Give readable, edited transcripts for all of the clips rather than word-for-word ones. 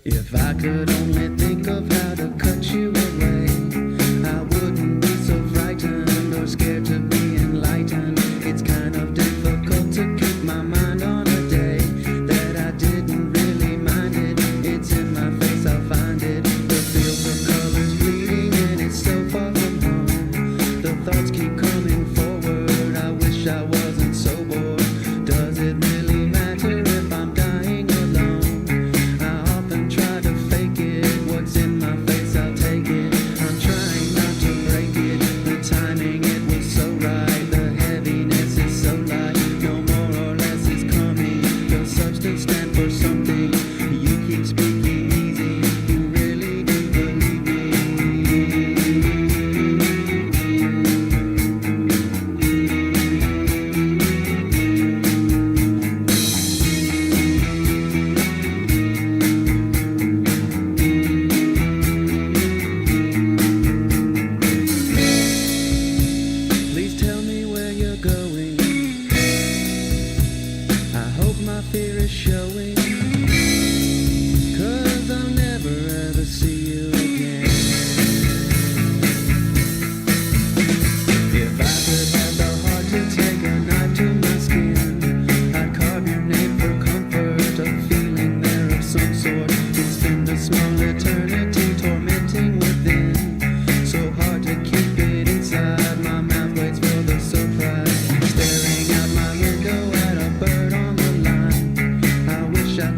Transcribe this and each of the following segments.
If I could only think of how to cut you away, I wouldn't be so frightened or scared to be enlightened. It's kind of difficult to keep my mind on a day that I didn't really mind it. It's in my face, I'll find it. The field of colors bleeding and it's so far from home. The thoughts keep coming forward, I wish I wasn't so bored. Does it really matter if I'm dying alone? I often try to fake it, what's in my face I'll take it. I'm trying not to break it, the timing it was so right. The heaviness is so light, no more or less is coming. The substance stand for something, you keep speaking easy, you really do believe me. Please tell me where you're going. I hope my fear is showing, 'cause I'll never ever see you again. If I could have the heart to take a knife to my skin, I'd carve your name for comfort, a feeling there of some sort. It's been a small eternity tormenting within, so hard to keep it inside. My mouth waits for the surprise, staring out my window at a bird on the line. I wish I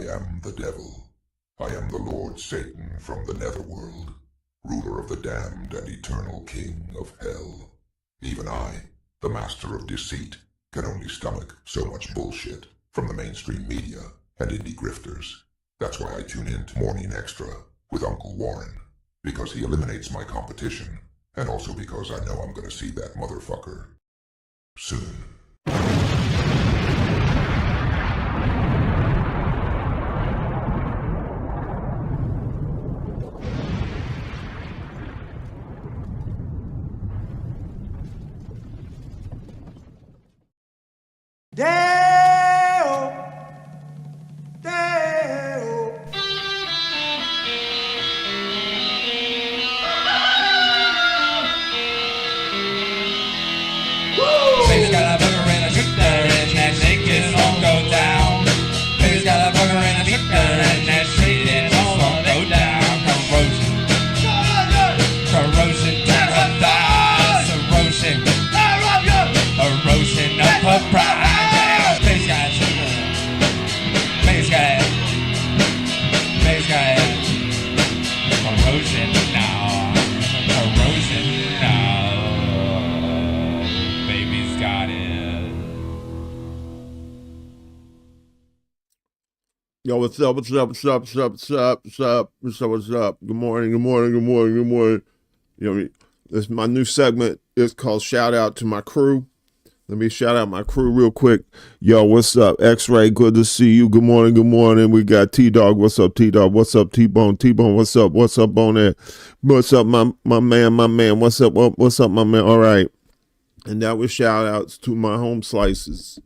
am the devil. I am the Lord Satan from the netherworld, ruler of the damned and eternal king of hell. Even I, the master of deceit, can only stomach so much bullshit from the mainstream media and indie grifters. That's why I tune in to Morning Extra with Uncle Warren, because he eliminates my competition, and also because I know I'm gonna see that motherfucker soon. Deo, Deo. Baby's got a burger and a shooter and that shake is all go down. Baby's got a burger and a shooter and that shake is all go down. Corrosion to her thighs, erosion of her pride. Baby's got a shooter. Baby's got corrosion now. Corrosion now. Baby's got it. Yo, what's up? What's up? What's up? What's up? What's up? What's up? What's up? What's up? Good morning. Good morning. Good morning. Good morning. You know, this my new segment is called Shout Out to My Crew. Let me shout out my crew real quick. Yo, what's up? X-Ray, good to see you. Good morning. Good morning. We got T-Dog. What's up, T-Dog? What's up, T-Bone? T-Bone, what's up? What's up on there? What's up, my man? What's up? What's up, my man? All right. And that was shout outs to my home slices.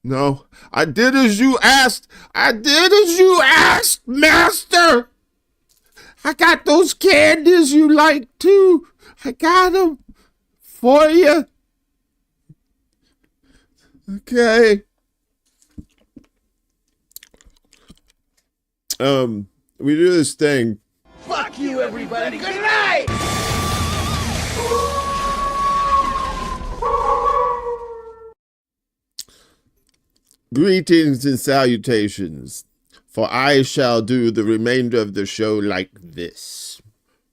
No, I did as you asked. I did as you asked, master. I got those candies you like too. I got them for you. Okay. We do this thing. Fuck you, everybody. Good night. Greetings and salutations, for I shall do the remainder of the show like this.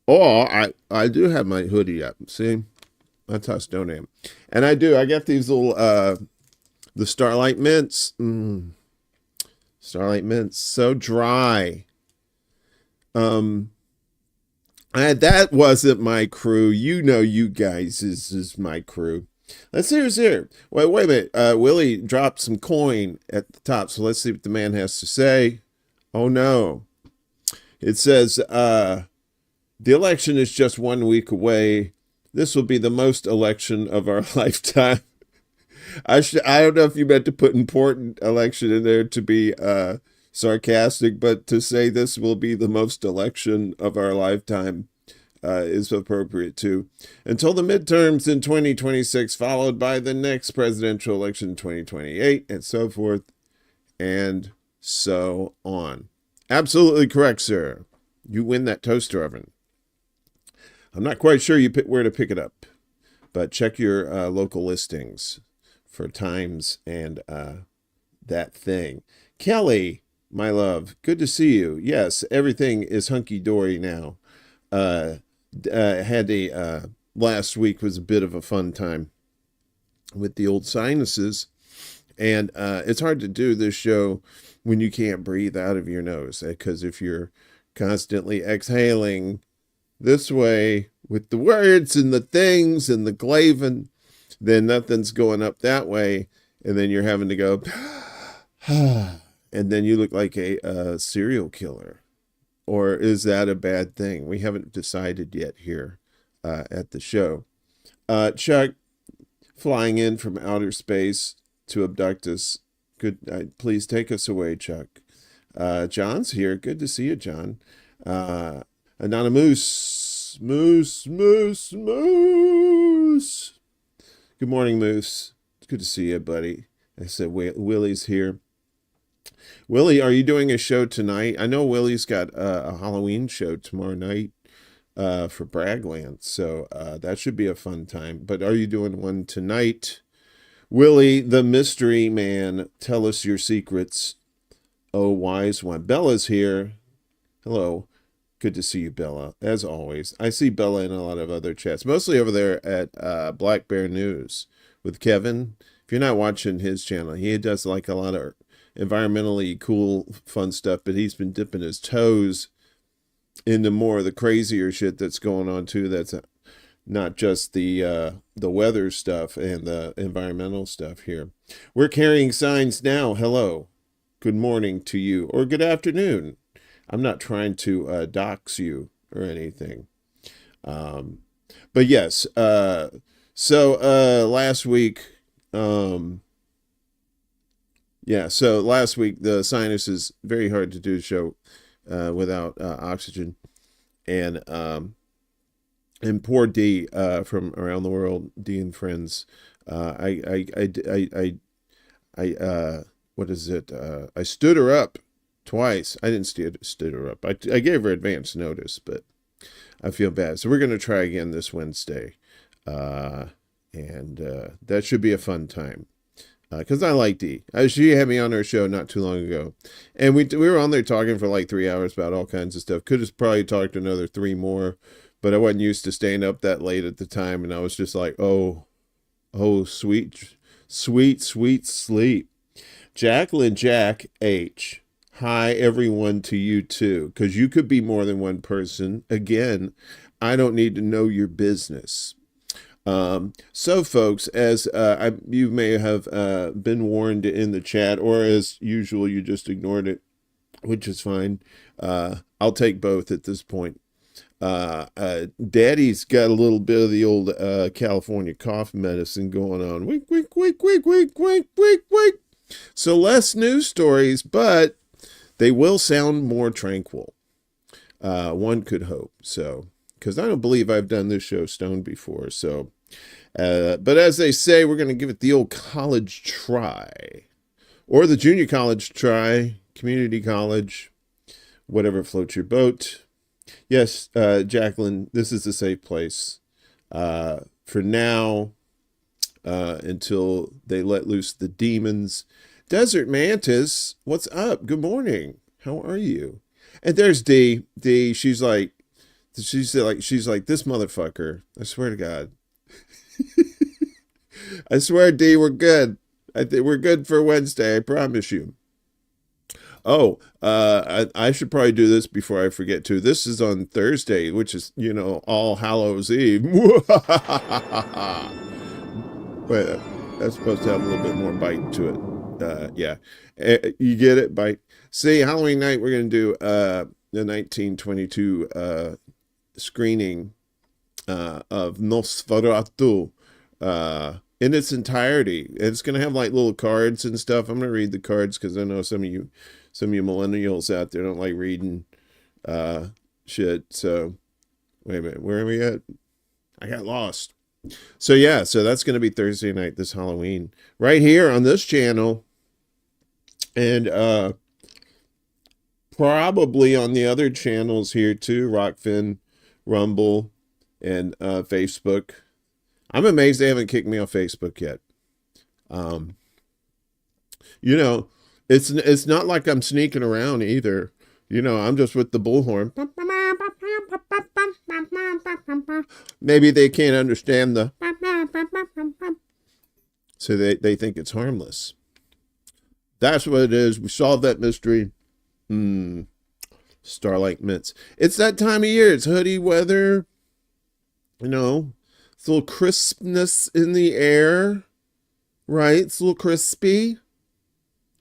Or I do have my hoodie up. See, that's how stoned I am. And I got these little the Starlight Mints. Starlight Mints, so dry. That wasn't my crew. You know, you guys is my crew. Let's see who's here. Wait a minute. Willie dropped some coin at the top, so let's see what the man has to say. Oh no. It says, the election is just 1 week away. This will be the most election of our lifetime. I don't know if you meant to put important election in there to be sarcastic, but to say this will be the most election of our lifetime is appropriate too. Until the midterms in 2026, followed by the next presidential election in 2028, and so forth and so on. Absolutely correct, sir. You win that toaster oven. I'm not quite sure where to pick it up, but check your local listings for times and that thing. Kelly, my love, good to see you. Yes, everything is hunky-dory now. Last week was a bit of a fun time with the old sinuses, and it's hard to do this show when you can't breathe out of your nose, because if you're constantly exhaling this way with the words and the things and the glavin, then nothing's going up that way, and then you're having to go and then you look like a serial killer. Or is that a bad thing? We haven't decided yet here at the show. Chuck, flying in from outer space to abduct us. Good. Please take us away, Chuck. John's here. Good to see you, John. Anonymous. Moose. Good morning, Moose. It's good to see you, buddy. I said Willie's here. Willie, are you doing a show tonight? I know Willie's got a Halloween show tomorrow night for Bragland, so that should be a fun time. But are you doing one tonight? Willie, the mystery man, tell us your secrets. Oh, wise one. Bella's here. Hello. Good to see you, Bella, as always. I see Bella in a lot of other chats, mostly over there at Black Bear News with Kevin. If you're not watching his channel, he does like a lot of environmentally cool, fun stuff, but he's been dipping his toes into more of the crazier shit that's going on too. That's not just the weather stuff and the environmental stuff here. We're carrying signs now. Hello, good morning to you, or good afternoon. I'm not trying to dox you or anything. But yes, so last week, so last week the sinus is very hard to do a show without oxygen, and poor D from around the world, D and friends. I what is it? I stood her up twice. I didn't stood her up. I gave her advance notice, but I feel bad. So we're going to try again this Wednesday. And that should be a fun time. Because I like Dee. She had me on her show not too long ago. And we were on there talking for like 3 hours about all kinds of stuff. Could have probably talked another 3 more. But I wasn't used to staying up that late at the time. And I was just like, oh, sweet sleep. Jacqueline Jack H. Hi, everyone, to you too, because you could be more than one person. Again, I don't need to know your business. So, folks, as you may have been warned in the chat, or as usual, you just ignored it, which is fine. I'll take both at this point. Daddy's got a little bit of the old California cough medicine going on. Wink, wink, wink, wink, wink, wink, wink, wink. So less news stories, but they will sound more tranquil. One could hope. So, because I don't believe I've done this show stoned before. So, but as they say, we're going to give it the old college try, or the junior college try, community college, whatever floats your boat. Yes, Jacqueline, this is a safe place for now, until they let loose the demons. Desert Mantis, what's up? Good morning. How are you? And there's D. She's like, this motherfucker. I swear to God. I swear, D, we're good. I think we're good for Wednesday. I promise you. Oh, I should probably do this before I forget to. This is on Thursday, which is, All Hallows Eve. Wait, that's supposed to have a little bit more bite to it. Yeah. You get it? Bite. See, Halloween night, we're going to do the 1922 screening of Nosferatu in its entirety. It's going to have like little cards and stuff. I'm going to read the cards because I know some of you millennials out there don't like reading shit. So, wait a minute. Where are we at? I got lost. So, yeah. So, that's going to be Thursday night this Halloween. Right here on this channel. And probably on the other channels here too. Rockfin, Rumble, and Facebook. I'm amazed they haven't kicked me off Facebook yet. It's not like I'm sneaking around either. I'm just with the bullhorn. Maybe they can't understand the, so they think it's harmless. That's what it is. We solved that mystery. Starlight Mints. It's that time of year. It's hoodie weather. It's a little crispness in the air. Right? It's a little crispy.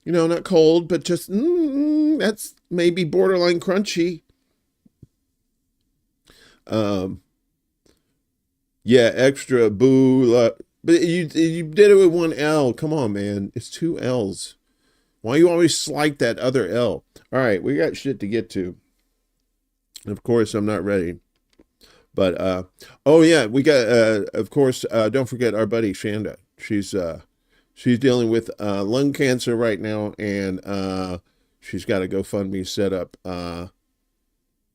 Not cold, but just, that's maybe borderline crunchy. Yeah, ExtraBulla. But you did it with one L. Come on, man. It's 2 L's. Why you always slight that other L? All right, we got shit to get to. Of course, I'm not ready. But, oh yeah, we got, of course, don't forget our buddy Chanda. She's dealing with lung cancer right now, and she's got a GoFundMe set up.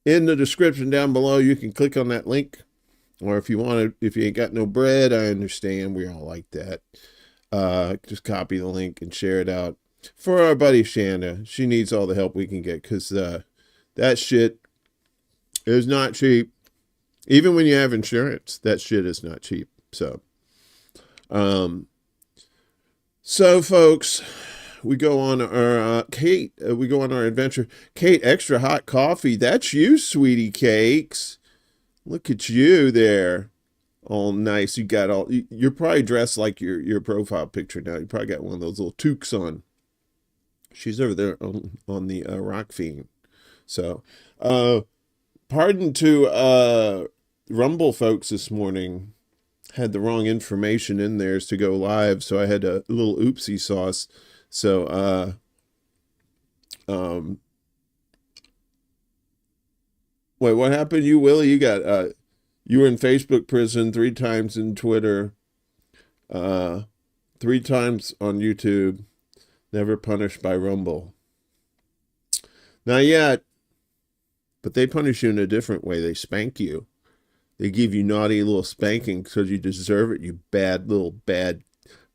In the description down below, you can click on that link. Or if you ain't got no bread, I understand. We all like that. Just copy the link and share it out. for our buddy Chanda. She needs all the help we can get because that shit is not cheap. Even when you have insurance, that shit is not cheap. So, folks, we go on our Kate. We go on our adventure. Kate, extra hot coffee. That's you, sweetie cakes. Look at you there, all nice. You got all. You're probably dressed like your profile picture now. You probably got one of those little toques on. She's over there on the Rock Fiend. So, pardon to Rumble folks this morning. Had the wrong information in theirs to go live, so I had a little oopsie sauce. So, wait, what happened? You, Willie? You got you were in Facebook prison 3 times in Twitter, 3 times on YouTube. Never punished by Rumble. Not yet, but they punish you in a different way. They spank you. They give you naughty little spanking because you deserve it, you bad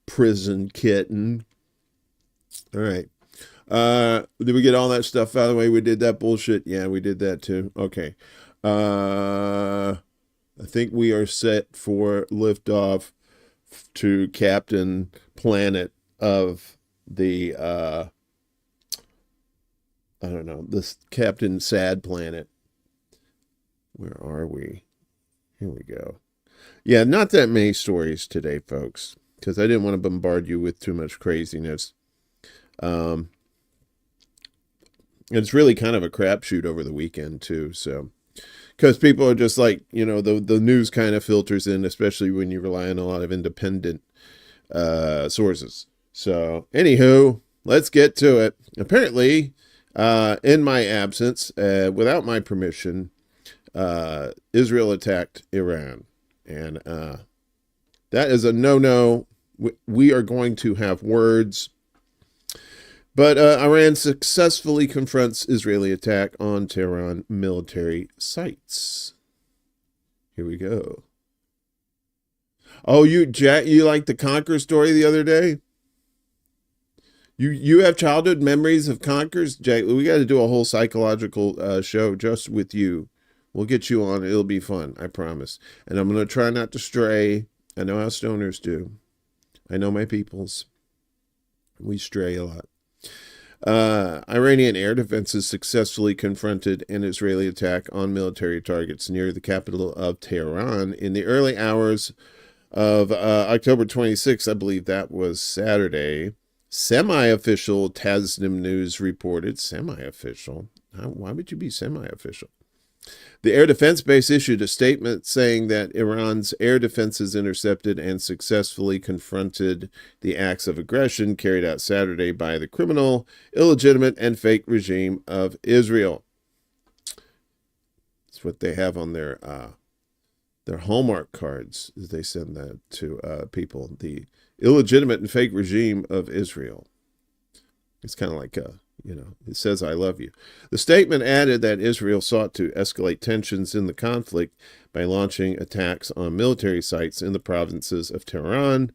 prison kitten. All right. Did we get all that stuff out of the way? We did that bullshit? Yeah, we did that too. Okay. I think we are set for liftoff to Captain Planet of the, I don't know, this Captain Sad Planet. Where are we? Here we go. Yeah, not that many stories today, folks, because I didn't want to bombard you with too much craziness. It's really kind of a crapshoot over the weekend, too, so... Because people are just like, you know, the news kind of filters in, especially when you rely on a lot of independent sources. So, anywho, let's get to it. Apparently, in my absence, without my permission, Israel attacked Iran. And that is a no-no. We are going to have words. But Iran successfully confronts Israeli attack on Tehran military sites. Here we go. Oh, Jack, you liked the Conquer story the other day? You have childhood memories of Conquers? Jack, we got to do a whole psychological show just with you. We'll get you on. It'll be fun, I promise. And I'm going to try not to stray. I know how stoners do. I know my peoples. We stray a lot. Iranian air defenses successfully confronted an Israeli attack on military targets near the capital of Tehran in the early hours of October 26th. I believe that was Saturday. Semi-official Tasnim News reported. Semi-official? Why would you be semi-official? The air defense base issued a statement saying that Iran's air defenses intercepted and successfully confronted the acts of aggression carried out Saturday by the criminal, illegitimate, and fake regime of Israel. That's what they have on their Hallmark cards. They send that to people. The illegitimate and fake regime of Israel. It's kind of like it says, I love you. The statement added that Israel sought to escalate tensions in the conflict by launching attacks on military sites in the provinces of Tehran,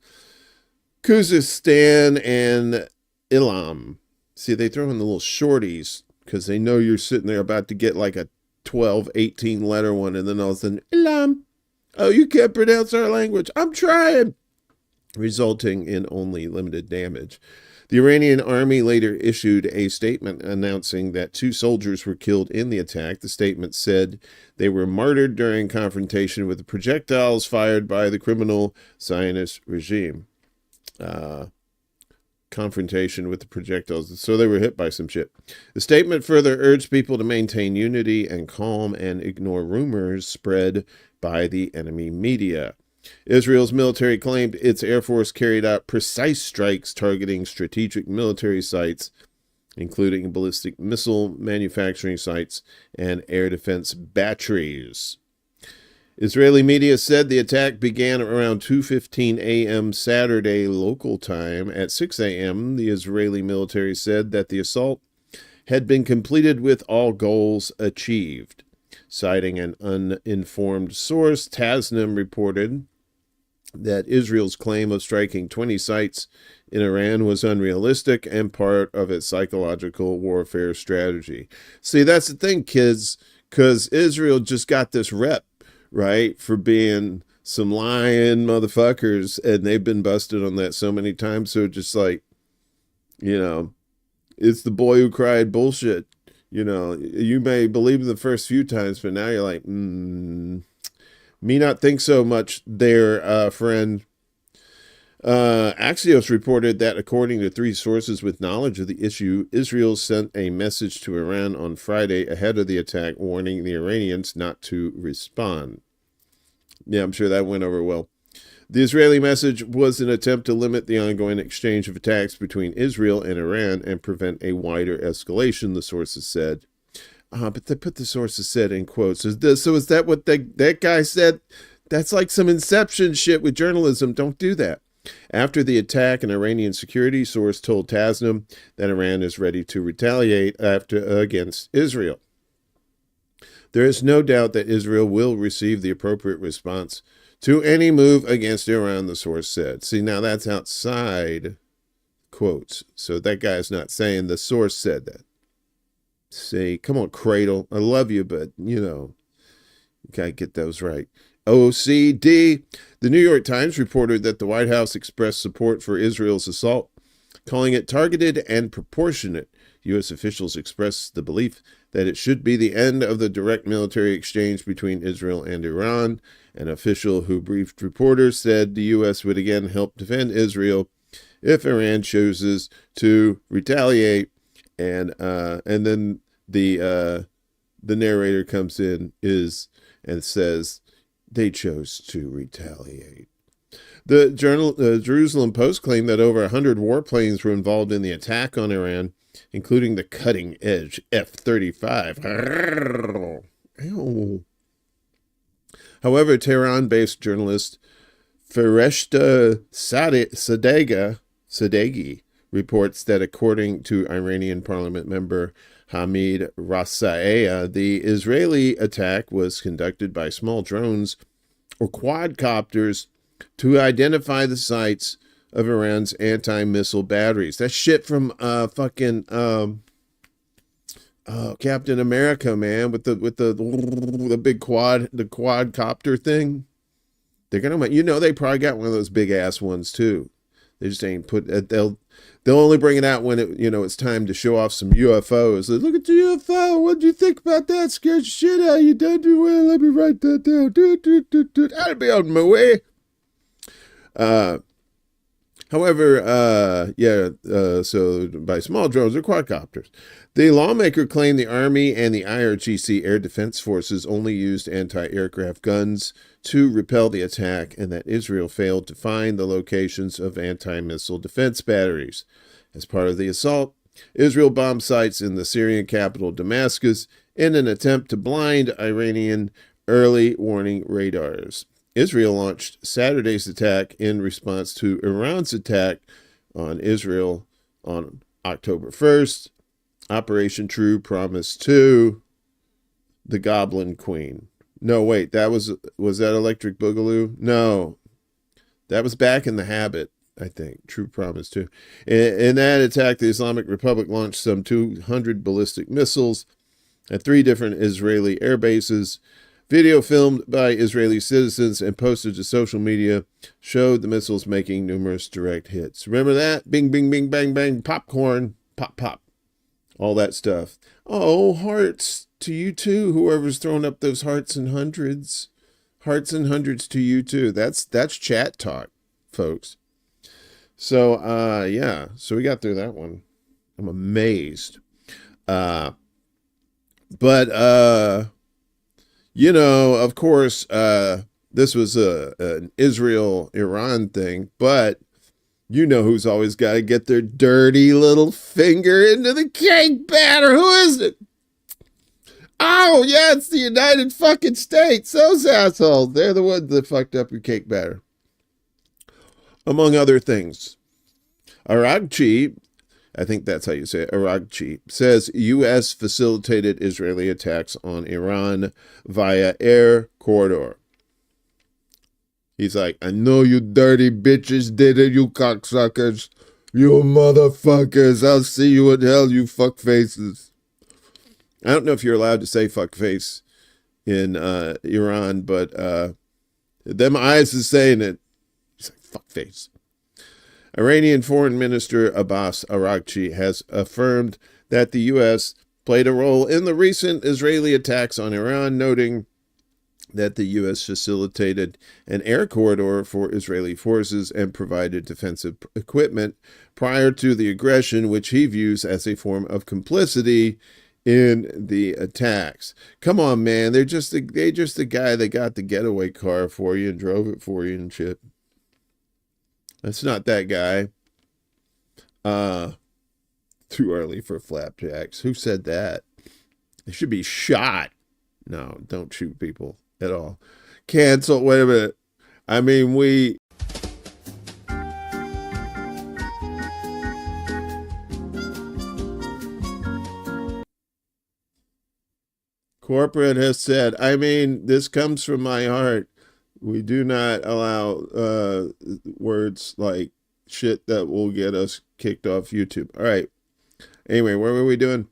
Khuzestan, and Ilam. See, they throw in the little shorties because they know you're sitting there about to get like a 12, 18 letter one, and then all of a sudden, Ilam. Oh, you can't pronounce our language. I'm trying. Resulting in only limited damage. The Iranian army later issued a statement announcing that 2 soldiers were killed in the attack. The statement said they were martyred during confrontation with the projectiles fired by the criminal Zionist regime. Confrontation with the projectiles. So they were hit by some shit. The statement further urged people to maintain unity and calm and ignore rumors spread by the enemy media. Israel's military claimed its air force carried out precise strikes targeting strategic military sites, including ballistic missile manufacturing sites and air defense batteries. Israeli media said the attack began around 2:15 a.m. Saturday local time. At 6 a.m., the Israeli military said that the assault had been completed with all goals achieved. Citing an uninformed source, Tasnim reported that Israel's claim of striking 20 sites in Iran was unrealistic and part of its psychological warfare strategy. See, that's the thing, kids, because Israel just got this rep, right, for being some lying motherfuckers, and they've been busted on that so many times. So just like, it's the boy who cried bullshit. You may believe the first few times, but now you're like, me not think so much there, friend. Axios reported that according to 3 sources with knowledge of the issue, Israel sent a message to Iran on Friday ahead of the attack, warning the Iranians not to respond. Yeah, I'm sure that went over well. The Israeli message was an attempt to limit the ongoing exchange of attacks between Israel and Iran and prevent a wider escalation, the sources said. But they put the sources said in quotes. So is that what that guy said? That's like some Inception shit with journalism. Don't do that. After the attack, an Iranian security source told Tasnim that Iran is ready to retaliate against Israel. There is no doubt that Israel will receive the appropriate response to any move against Iran, the source said. See, now that's outside quotes. So that guy's not saying the source said that. See, come on, Cradle. I love you, but, you gotta get those right. OCD. The New York Times reported that the White House expressed support for Israel's assault, calling it targeted and proportionate. U.S. officials expressed the belief that it should be the end of the direct military exchange between Israel and Iran. An official who briefed reporters said the U.S. would again help defend Israel if Iran chooses to retaliate. And then the narrator comes in and says they chose to retaliate. The Jerusalem Post claimed that over 100 warplanes were involved in the attack on Iran, including the cutting-edge F-35. However, Tehran-based journalist Fereshta Sadeghi reports that according to Iranian parliament member Hamid Rasaea, the Israeli attack was conducted by small drones or quadcopters to identify the sites of Iran's anti-missile batteries. That shit from Captain America, man, with the big quadcopter thing. They're gonna, they probably got one of those big ass ones too. They just ain't put. They'll only bring it out when it's time to show off some UFOs. Look at the UFO. What'd you think about that? Scared the shit out of you. Don't do well. Let me write that down. I'll be on my way. However, so by small drones or quadcopters. The lawmaker claimed the Army and the IRGC Air Defense Forces only used anti-aircraft guns to repel the attack and that Israel failed to find the locations of anti-missile defense batteries. As part of the assault, Israel bombed sites in the Syrian capital Damascus in an attempt to blind Iranian early warning radars. Israel launched Saturday's attack in response to Iran's attack on Israel on October 1st. Operation True Promise 2, the Goblin Queen. No, wait, was that Electric Boogaloo? No, that was Back in the Habit, I think. True Promise 2. In that attack, the Islamic Republic launched some 200 ballistic missiles at 3 different Israeli air bases. Video filmed by Israeli citizens and posted to social media showed the missiles making numerous direct hits. Remember that? Bing, bing, bing, bang, bang, popcorn, pop, pop. All that stuff. Oh, hearts to you too. Whoever's throwing up those hearts and hundreds. Hearts and hundreds to you too. That's chat talk, folks. So, yeah. So we got through that one. I'm amazed. Of course, this was an Israel-Iran thing, but who's always got to get their dirty little finger into the cake batter. Who is it? Oh, yeah, it's the United fucking States. Those assholes. They're the ones that fucked up your cake batter. Among other things. Aragchi, I think that's how you say it, Aragchi, says U.S. facilitated Israeli attacks on Iran via air corridor. He's like, I know you dirty bitches did it, you cocksuckers. You motherfuckers, I'll see you in hell, you fuck faces. I don't know if you're allowed to say fuck face in Iran, but them eyes is saying it. He's like, fuck face. Iranian Foreign Minister Abbas Araghchi has affirmed that the U.S. played a role in the recent Israeli attacks on Iran, noting that the U.S. facilitated an air corridor for Israeli forces and provided defensive equipment prior to the aggression, which he views as a form of complicity in the attacks. Come on, man. They're just the guy that got the getaway car for you and drove it for you and shit. That's not that guy. Too early for flapjacks. Who said that? They should be shot. No, don't shoot people at all. Cancel. Wait a minute. I mean, corporate has said, I mean, this comes from my heart. We do not allow words like shit that will get us kicked off YouTube. All right. Anyway, what were we doing?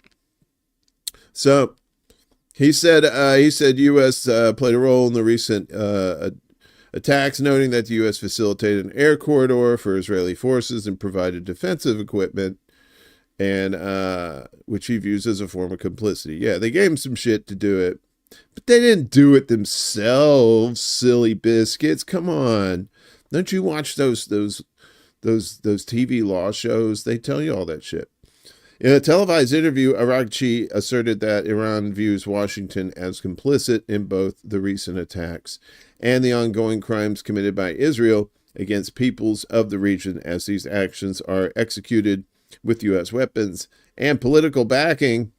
So he said U.S. Played a role in the recent attacks, noting that the U.S. facilitated an air corridor for Israeli forces and provided defensive equipment, and which he views as a form of complicity. Yeah, they gave him some shit to do it. But they didn't do it themselves, silly biscuits. Come on. Don't you watch those TV law shows? They tell you all that shit. In a televised interview, Araghchi asserted that Iran views Washington as complicit in both the recent attacks and the ongoing crimes committed by Israel against peoples of the region, as these actions are executed with U.S. weapons and political backing.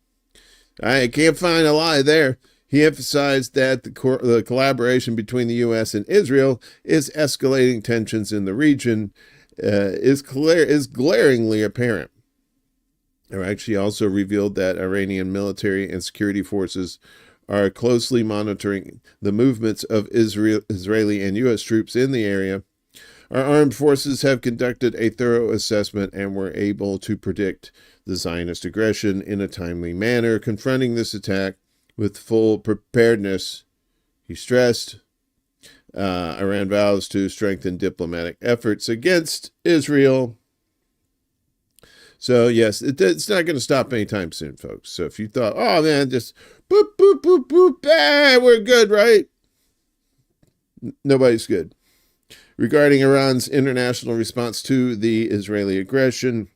I can't find a lie there. He emphasized that the collaboration between the U.S. and Israel is escalating tensions in the region is glaringly apparent. Araghchi also revealed that Iranian military and security forces are closely monitoring the movements of Israeli and U.S. troops in the area. Our armed forces have conducted a thorough assessment and were able to predict the Zionist aggression in a timely manner, confronting this attack with full preparedness. He stressed Iran vows to strengthen diplomatic efforts against Israel. So, yes, it's not going to stop anytime soon, folks. So if you thought, oh, man, just boop, boop, boop, boop, we're good, right? Nobody's good. Regarding Iran's international response to the Israeli aggression,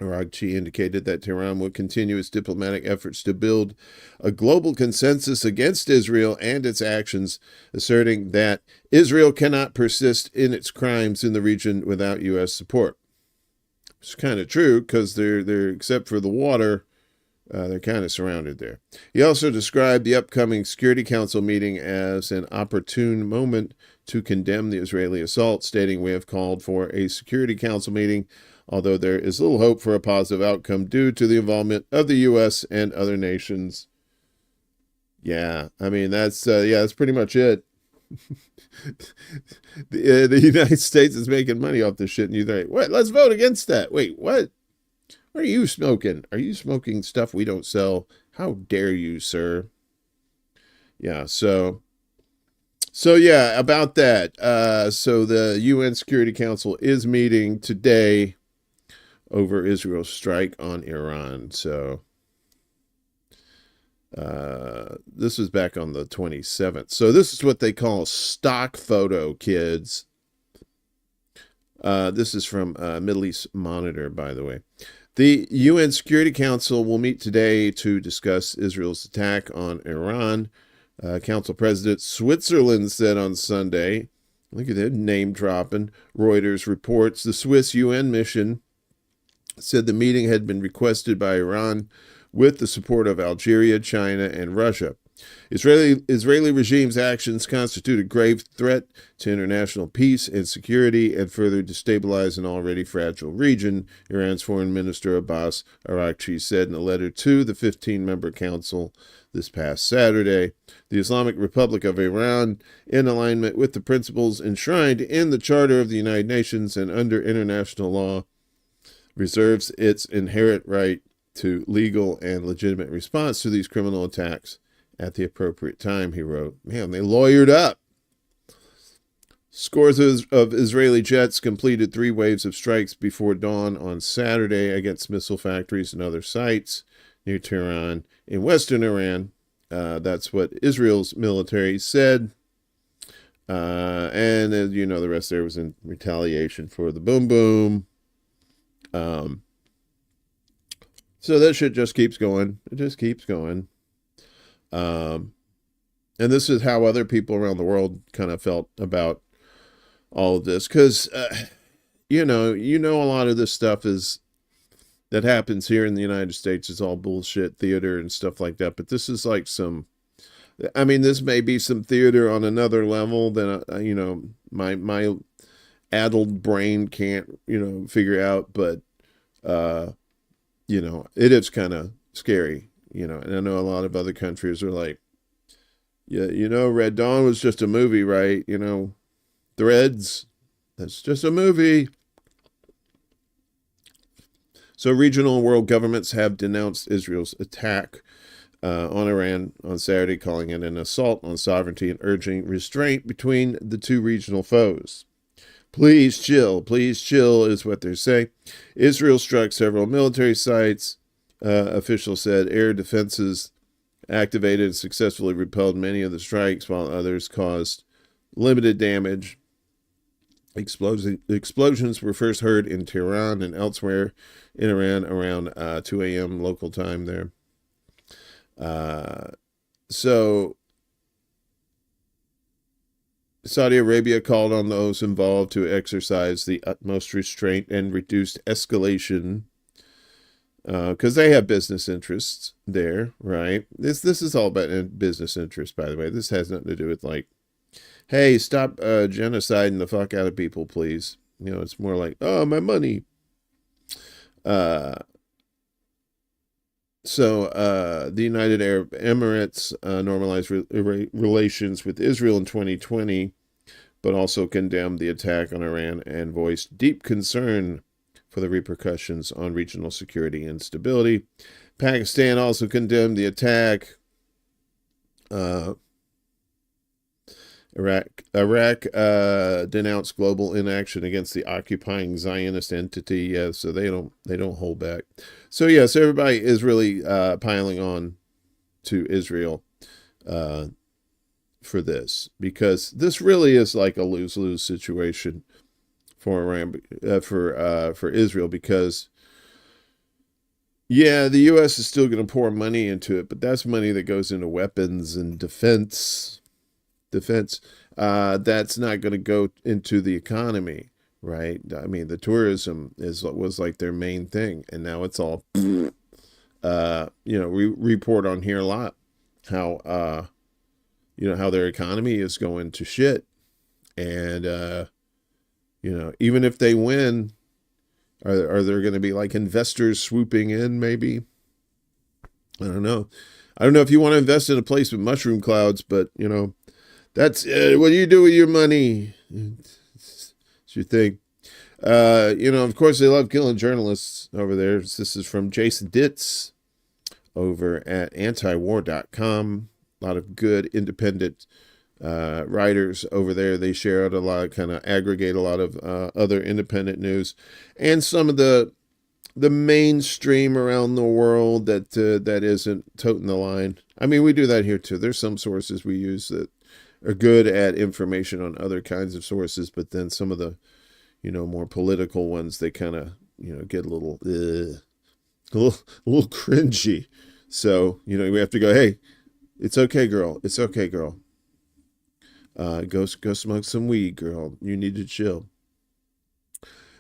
Araghchi indicated that Tehran would continue its diplomatic efforts to build a global consensus against Israel and its actions, asserting that Israel cannot persist in its crimes in the region without U.S. support. It's kind of true, because they're except for the water, they're kind of surrounded there. He also described the upcoming Security Council meeting as an opportune moment to condemn the Israeli assault, stating, "We have called for a Security Council meeting, although there is little hope for a positive outcome due to the involvement of the U.S. and other nations." Yeah, I mean, that's pretty much it. The United States is making money off this shit, and you think, what? Let's vote against that. Wait, what? What are you smoking? Are you smoking stuff we don't sell? How dare you, sir? Yeah, so yeah, about that. So the UN Security Council is meeting today over Israel's strike on Iran. So this was back on the 27th. So this is what they call stock photo, kids. This is from Middle East Monitor, by the way. The UN Security Council will meet today to discuss Israel's attack on Iran. Council President Switzerland said on Sunday, look at that name dropping. Reuters reports the Swiss UN mission said the meeting had been requested by Iran with the support of Algeria, China, and Russia. Israeli regime's actions constitute a grave threat to international peace and security and further destabilize an already fragile region, Iran's Foreign Minister Abbas Araghchi said in a letter to the 15-member council this past Saturday. The Islamic Republic of Iran, in alignment with the principles enshrined in the Charter of the United Nations and under international law, reserves its inherent right to legal and legitimate response to these criminal attacks at the appropriate time, he wrote. Man, they lawyered up. Scores of Israeli jets completed 3 waves of strikes before dawn on Saturday against missile factories and other sites near Tehran in western Iran. That's what Israel's military said. And the rest there was in retaliation for the boom boom. So that shit just keeps going. It just keeps going. And this is how other people around the world kind of felt about all of this, because a lot of this stuff that happens here in the United States is all bullshit theater and stuff like that. But this is like this may be some theater on another level that my addled brain can't figure out. But it is kind of scary. And I know a lot of other countries are like, yeah, Red Dawn was just a movie, right? Threads, that's just a movie. So regional and world governments have denounced Israel's attack on Iran on Saturday, calling it an assault on sovereignty and urging restraint between the two regional foes. Please chill is what they're saying. Israel struck several military sites. Officials said air defenses activated and successfully repelled many of the strikes, while others caused limited damage. Explosions were first heard in Tehran and elsewhere in Iran around 2 a.m. local time there. So Saudi Arabia called on those involved to exercise the utmost restraint and reduced escalation, because they have business interests there, right? This is all about business interests, by the way. This has nothing to do with like, hey, stop genociding the fuck out of people, please. It's more like, oh, my money. So the United Arab Emirates normalized relations with Israel in 2020, but also condemned the attack on Iran and voiced deep concern for the repercussions on regional security and stability. Pakistan also condemned the attack. Iraq denounced global inaction against the occupying Zionist entity. Yeah, so they don't hold back. So yes, everybody is really piling on to Israel for this, because this really is like a lose-lose situation for Iran, for Israel, because the U.S. is still going to pour money into it, but that's money that goes into weapons and defense. That's not going to go into the economy, right? I mean, the tourism was like their main thing, and now it's all we report on here a lot how how their economy is going to shit, and even if they win, are there going to be like investors swooping in? Maybe, I don't know if you want to invest in a place with mushroom clouds, but that's what do you do with your money? It's your thing. Of course, they love killing journalists over there. This is from Jason Ditz over at antiwar.com. A lot of good independent writers over there. They share out a lot, kind of aggregate a lot of other independent news, and some of the mainstream around the world that isn't toting the line. I mean, we do that here too. There's some sources we use that are good at information on other kinds of sources, but then some of the, more political ones, they kind of, get a little cringy. So, we have to go, hey, it's okay, girl. It's okay, girl. Go smoke some weed, girl. You need to chill.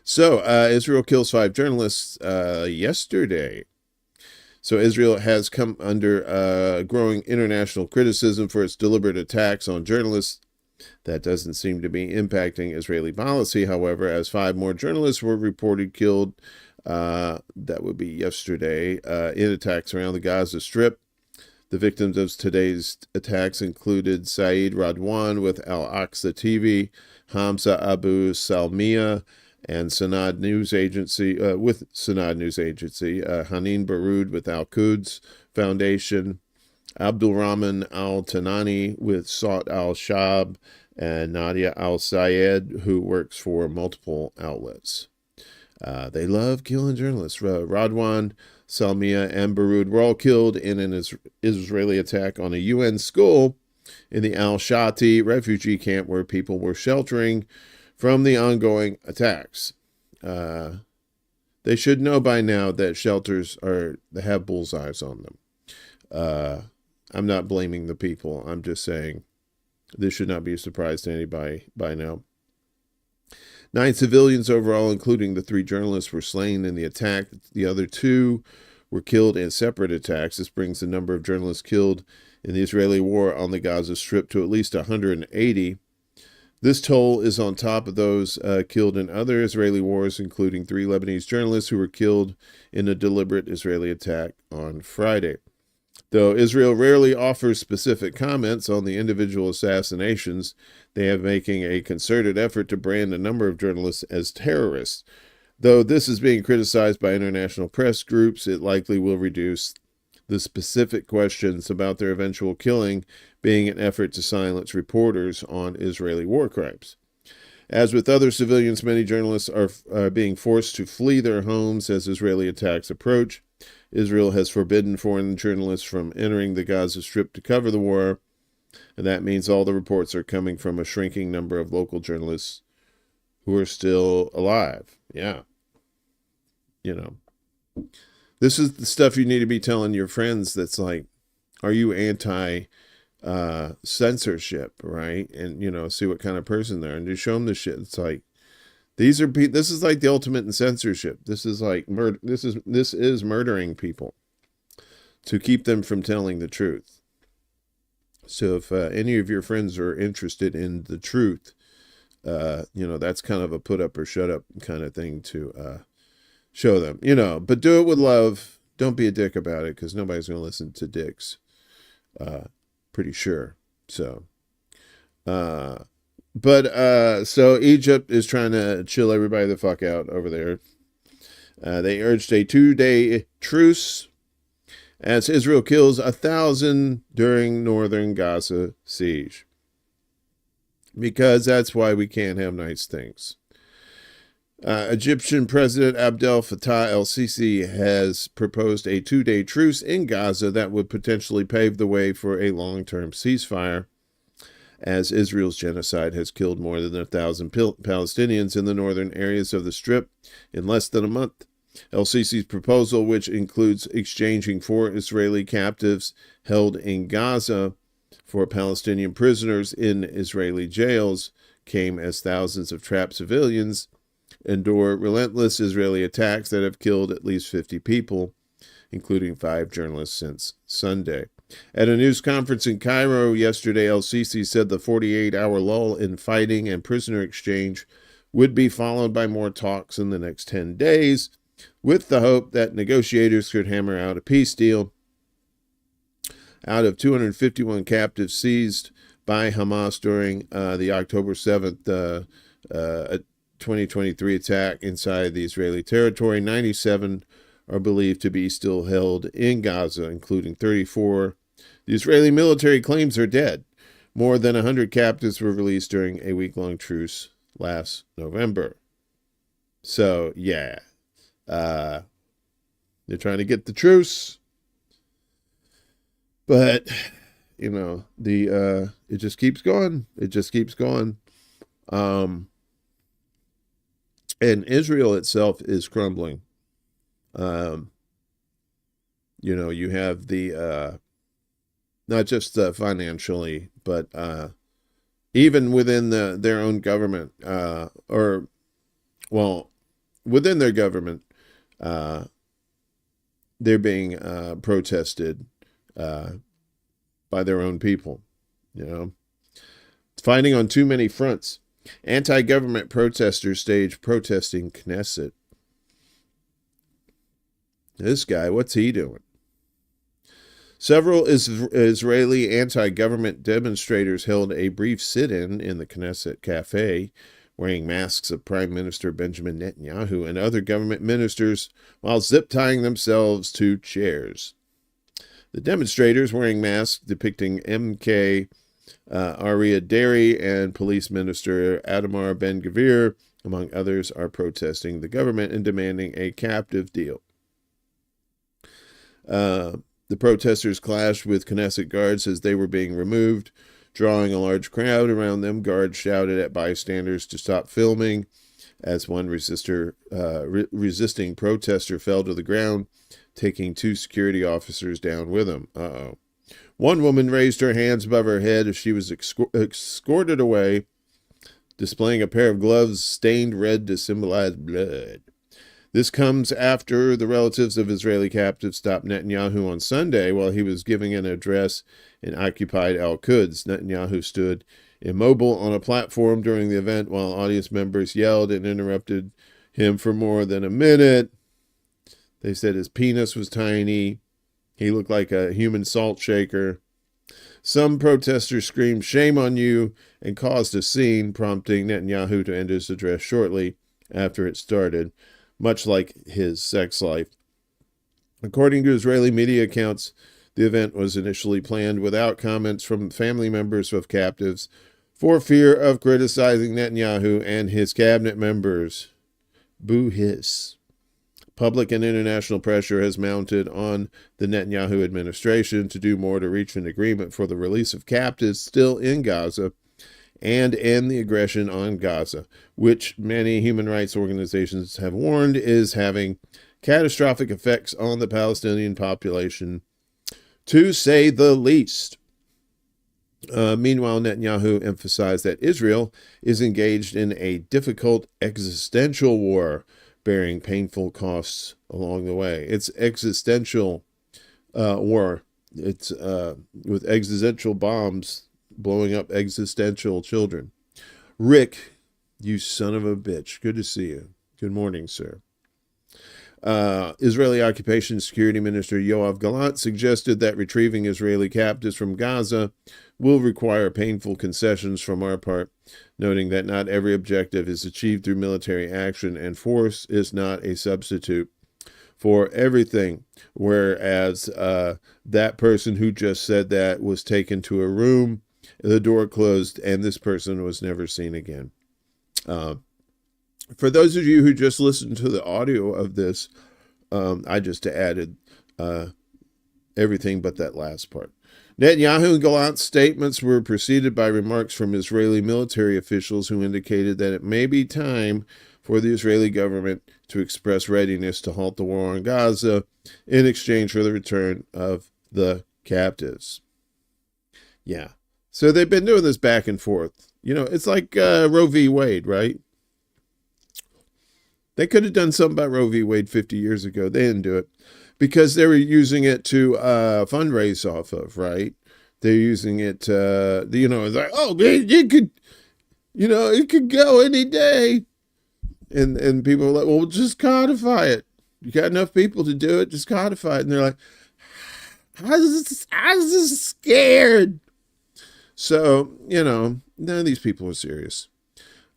So, Israel kills 5 journalists yesterday. So Israel has come under growing international criticism for its deliberate attacks on journalists. That doesn't seem to be impacting Israeli policy, however, as 5 more journalists were reported killed. That would be yesterday in attacks around the Gaza Strip. The victims of today's attacks included Saeed Radwan with Al-Aqsa TV, Hamza Abu Salmiya, and Sanad News Agency, Hanin Baroud with Al Quds Foundation, Abdul Rahman Al Tanani with Saud Al Shab, and Nadia Al Sayed, who works for multiple outlets. They love killing journalists. Radwan, Salmiya, and Baroud were all killed in an Israeli attack on a UN school in the Al-Shati refugee camp where people were sheltering from the ongoing attacks. They should know by now that shelters they have bullseyes on them. I'm not blaming the people. I'm just saying this should not be a surprise to anybody by now. 9 civilians overall, including the 3 journalists, were slain in the attack. The other 2 were killed in separate attacks. This brings the number of journalists killed in the Israeli war on the Gaza Strip to at least 180. This toll is on top of those killed in other Israeli wars, including 3 Lebanese journalists who were killed in a deliberate Israeli attack on Friday. Though Israel rarely offers specific comments on the individual assassinations, they are making a concerted effort to brand a number of journalists as terrorists. Though this is being criticized by international press groups, it likely will reduce the specific questions about their eventual killing being an effort to silence reporters on Israeli war crimes. As with other civilians, many journalists are being forced to flee their homes as Israeli attacks approach. Israel has forbidden foreign journalists from entering the Gaza Strip to cover the war, and that means all the reports are coming from a shrinking number of local journalists who are still alive. Yeah. This is the stuff you need to be telling your friends that's like, are you anti censorship, right? And, see what kind of person they're, and just show them the shit. It's like, this is like the ultimate in censorship. This is like murder. This is murdering people to keep them from telling the truth. So if any of your friends are interested in the truth, that's kind of a put up or shut up kind of thing to show them, but do it with love. Don't be a dick about it, because nobody's going to listen to dicks. Pretty sure. So, so Egypt is trying to chill everybody the fuck out over there. They urged a 2-day truce as Israel kills 1,000 during northern Gaza siege. Because that's why we can't have nice things. Egyptian President Abdel Fattah el-Sisi has proposed a 2-day truce in Gaza that would potentially pave the way for a long-term ceasefire, as Israel's genocide has killed more than 1,000 Palestinians in the northern areas of the Strip in less than a month. El-Sisi's proposal, which includes exchanging 4 Israeli captives held in Gaza for Palestinian prisoners in Israeli jails, came as thousands of trapped civilians endure relentless Israeli attacks that have killed at least 50 people, including 5 journalists since Sunday. At a news conference in Cairo yesterday, el-Sisi said the 48-hour lull in fighting and prisoner exchange would be followed by more talks in the next 10 days, with the hope that negotiators could hammer out a peace deal. Out of 251 captives seized by Hamas during the October 7th, 2023 attack inside the Israeli territory, 97 are believed to be still held in Gaza, including 34 the Israeli military claims are dead. More than 100 captives were released during a week-long truce last November. So, yeah. They're trying to get the truce. But, it just keeps going. It just keeps going. And Israel itself is crumbling. You have the, not just financially, but even within their own government, within their government, they're being protested by their own people, Fighting on too many fronts. Anti-government protesters stage protesting Knesset. This guy, what's he doing? Several Israeli anti-government demonstrators held a brief sit-in in the Knesset cafe wearing masks of Prime Minister Benjamin Netanyahu and other government ministers while zip-tying themselves to chairs. The demonstrators, wearing masks depicting MK Aria Deri and Police Minister Adamar Ben-Gvir, among others, are protesting the government and demanding a captive deal. The protesters clashed with Knesset guards as they were being removed, drawing a large crowd around them. Guards shouted at bystanders to stop filming as one resisting protester fell to the ground, taking 2 security officers down with him. One woman raised her hands above her head as she was escorted away, displaying a pair of gloves stained red to symbolize blood. This comes after the relatives of Israeli captives stopped Netanyahu on Sunday while he was giving an address in occupied Al-Quds. Netanyahu stood immobile on a platform during the event while audience members yelled and interrupted him for more than a minute. They said his penis was tiny. He looked like a human salt shaker. Some protesters screamed, "Shame on you," and caused a scene, prompting Netanyahu to end his address shortly after it started, much like his sex life. According to Israeli media accounts, the event was initially planned without comments from family members of captives for fear of criticizing Netanyahu and his cabinet members. Boo hiss. Public and international pressure has mounted on the Netanyahu administration to do more to reach an agreement for the release of captives still in Gaza and end the aggression on Gaza, which many human rights organizations have warned is having catastrophic effects on the Palestinian population, to say the least. Meanwhile, Netanyahu emphasized that Israel is engaged in a difficult existential war, bearing painful costs along the way. It's existential war. It's with existential bombs blowing up existential children. Rick, you son of a bitch. Good to see you. Good morning, sir. Israeli Occupation Security Minister Yoav Gallant suggested that retrieving Israeli captives from Gaza will require painful concessions from our part, noting that not every objective is achieved through military action and force is not a substitute for everything. Whereas that person who just said that was taken to a room, the door closed, and this person was never seen again. For those of you who just listened to the audio of this, I just added everything but that last part. Netanyahu and Gallant's statements were preceded by remarks from Israeli military officials who indicated that it may be time for the Israeli government to express readiness to halt the war on Gaza in exchange for the return of the captives. Yeah. So they've been doing this back and forth. You know, it's like Roe v. Wade, right? They could have done something about Roe v. Wade 50 years ago. They didn't do it because they were using it to fundraise off of, right? They're using it, it's like, oh, man, you could, it could go any day. And people are like, well, just codify it. You got enough people to do it, just codify it. And they're like, I was scared. So, none of these people are serious.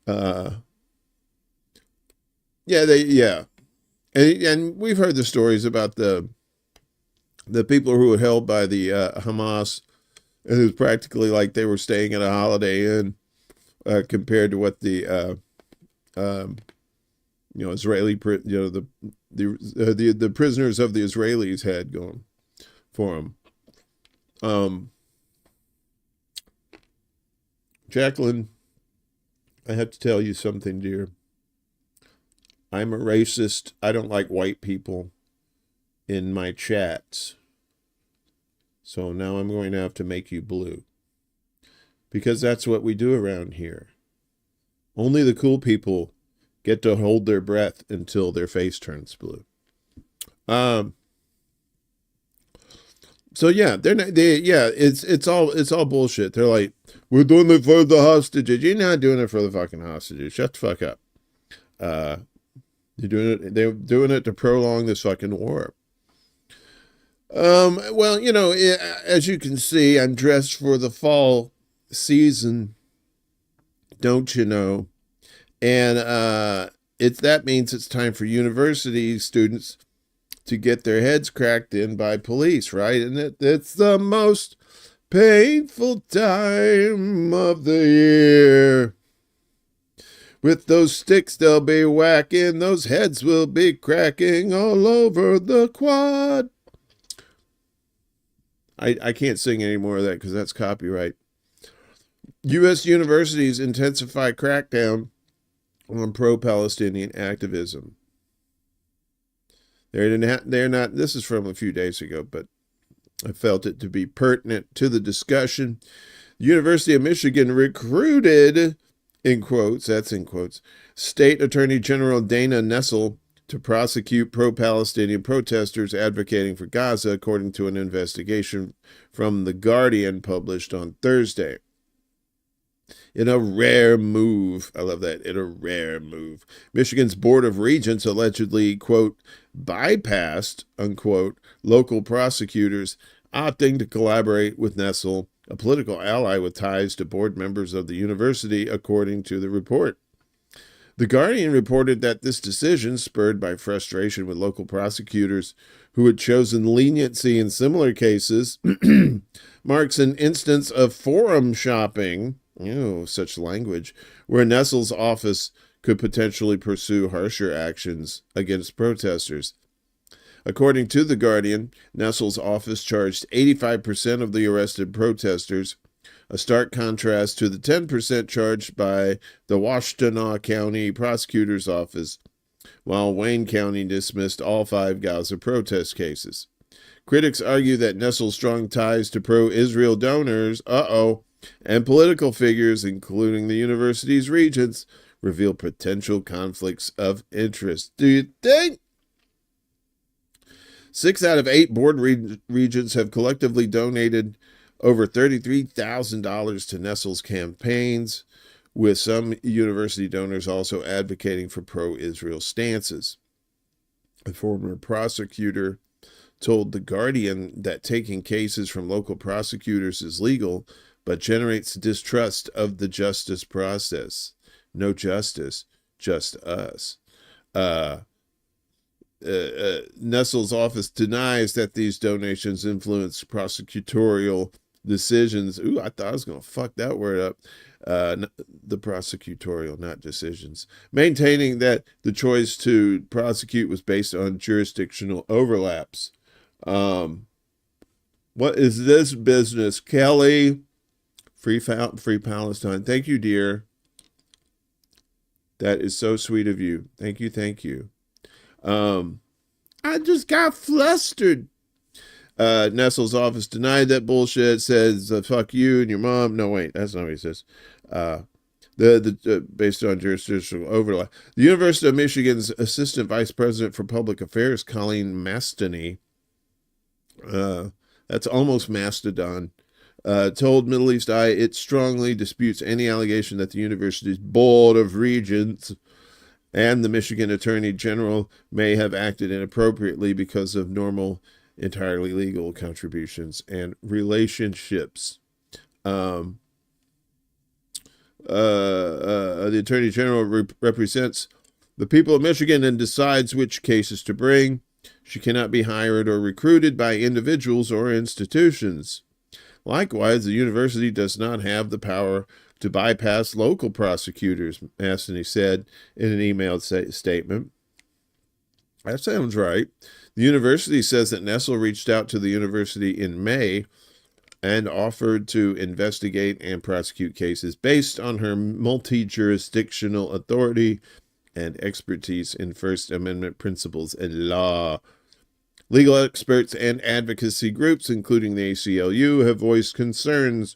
And we've heard the stories about the people who were held by the Hamas, and it was practically like they were staying at a Holiday Inn compared to what the Israeli the prisoners of the Israelis had going for them. Jacqueline, I have to tell you something, dear. I'm a racist. I don't like white people in my chats. So now I'm going to have to make you blue. Because that's what we do around here. Only the cool people get to hold their breath until their face turns blue. So yeah, it's all bullshit. They're like, we're doing it for the hostages. You're not doing it for the fucking hostages. Shut the fuck up. They're doing it to prolong this fucking war. Well, as you can see, I'm dressed for the fall season. Don't you know? And that means it's time for university students to get their heads cracked in by police, right? And it's the most painful time of the year. With those sticks they'll be whacking, those heads will be cracking all over the quad. I can't sing any more of that because that's copyright. U.S. universities intensify crackdown on pro-Palestinian activism. They're not, this is from a few days ago, but I felt it to be pertinent to the discussion. The University of Michigan recruited, in quotes, that's in quotes, State Attorney General Dana Nessel to prosecute pro-Palestinian protesters advocating for Gaza, according to an investigation from The Guardian published on Thursday. In a rare move, I love that, in a rare move, Michigan's Board of Regents allegedly, quote, bypassed, unquote, local prosecutors, opting to collaborate with Nessel, a political ally with ties to board members of the university, according to the report. The Guardian reported that this decision, spurred by frustration with local prosecutors who had chosen leniency in similar cases, marks an instance of forum shopping, such language, where Nessel's office could potentially pursue harsher actions against protesters. According to The Guardian, Nessel's office charged 85% of the arrested protesters, a stark contrast to the 10% charged by the Washtenaw County Prosecutor's Office, while Wayne County dismissed all 5 Gaza protest cases. Critics argue that Nessel's strong ties to pro-Israel donors, and political figures, including the university's regents, reveal potential conflicts of interest. Do you think? 6 out of 8 board regents have collectively donated over $33,000 to Nessel's campaigns, with some university donors also advocating for pro-Israel stances. A former prosecutor told The Guardian that taking cases from local prosecutors is legal, but generates distrust of the justice process. No justice, just us. Nessel's office denies that these donations influence prosecutorial decisions. Ooh, I thought I was going to fuck that word up. The prosecutorial, not decisions. Maintaining that the choice to prosecute was based on jurisdictional overlaps. What is this business, Kelly? Free Palestine. Thank you, dear. That is so sweet of you. Thank you, thank you. I just got flustered. Nessel's office denied that bullshit, says fuck you and your mom. No, wait, that's not what he says. Based on jurisdictional overlap. The University of Michigan's Assistant Vice President for Public Affairs, Colleen Mastany, that's almost Mastodon, told Middle East Eye it strongly disputes any allegation that the university's Board of Regents and the Michigan Attorney General may have acted inappropriately because of normal, entirely legal contributions and relationships. The Attorney General represents the people of Michigan and decides which cases to bring. She cannot be hired or recruited by individuals or institutions. Likewise, the university does not have the power to bypass local prosecutors, Mastany said in an emailed statement. That sounds right. The university says that Nessel reached out to the university in May and offered to investigate and prosecute cases based on her multi-jurisdictional authority and expertise in First Amendment principles and law. Legal experts and advocacy groups, including the ACLU, have voiced concerns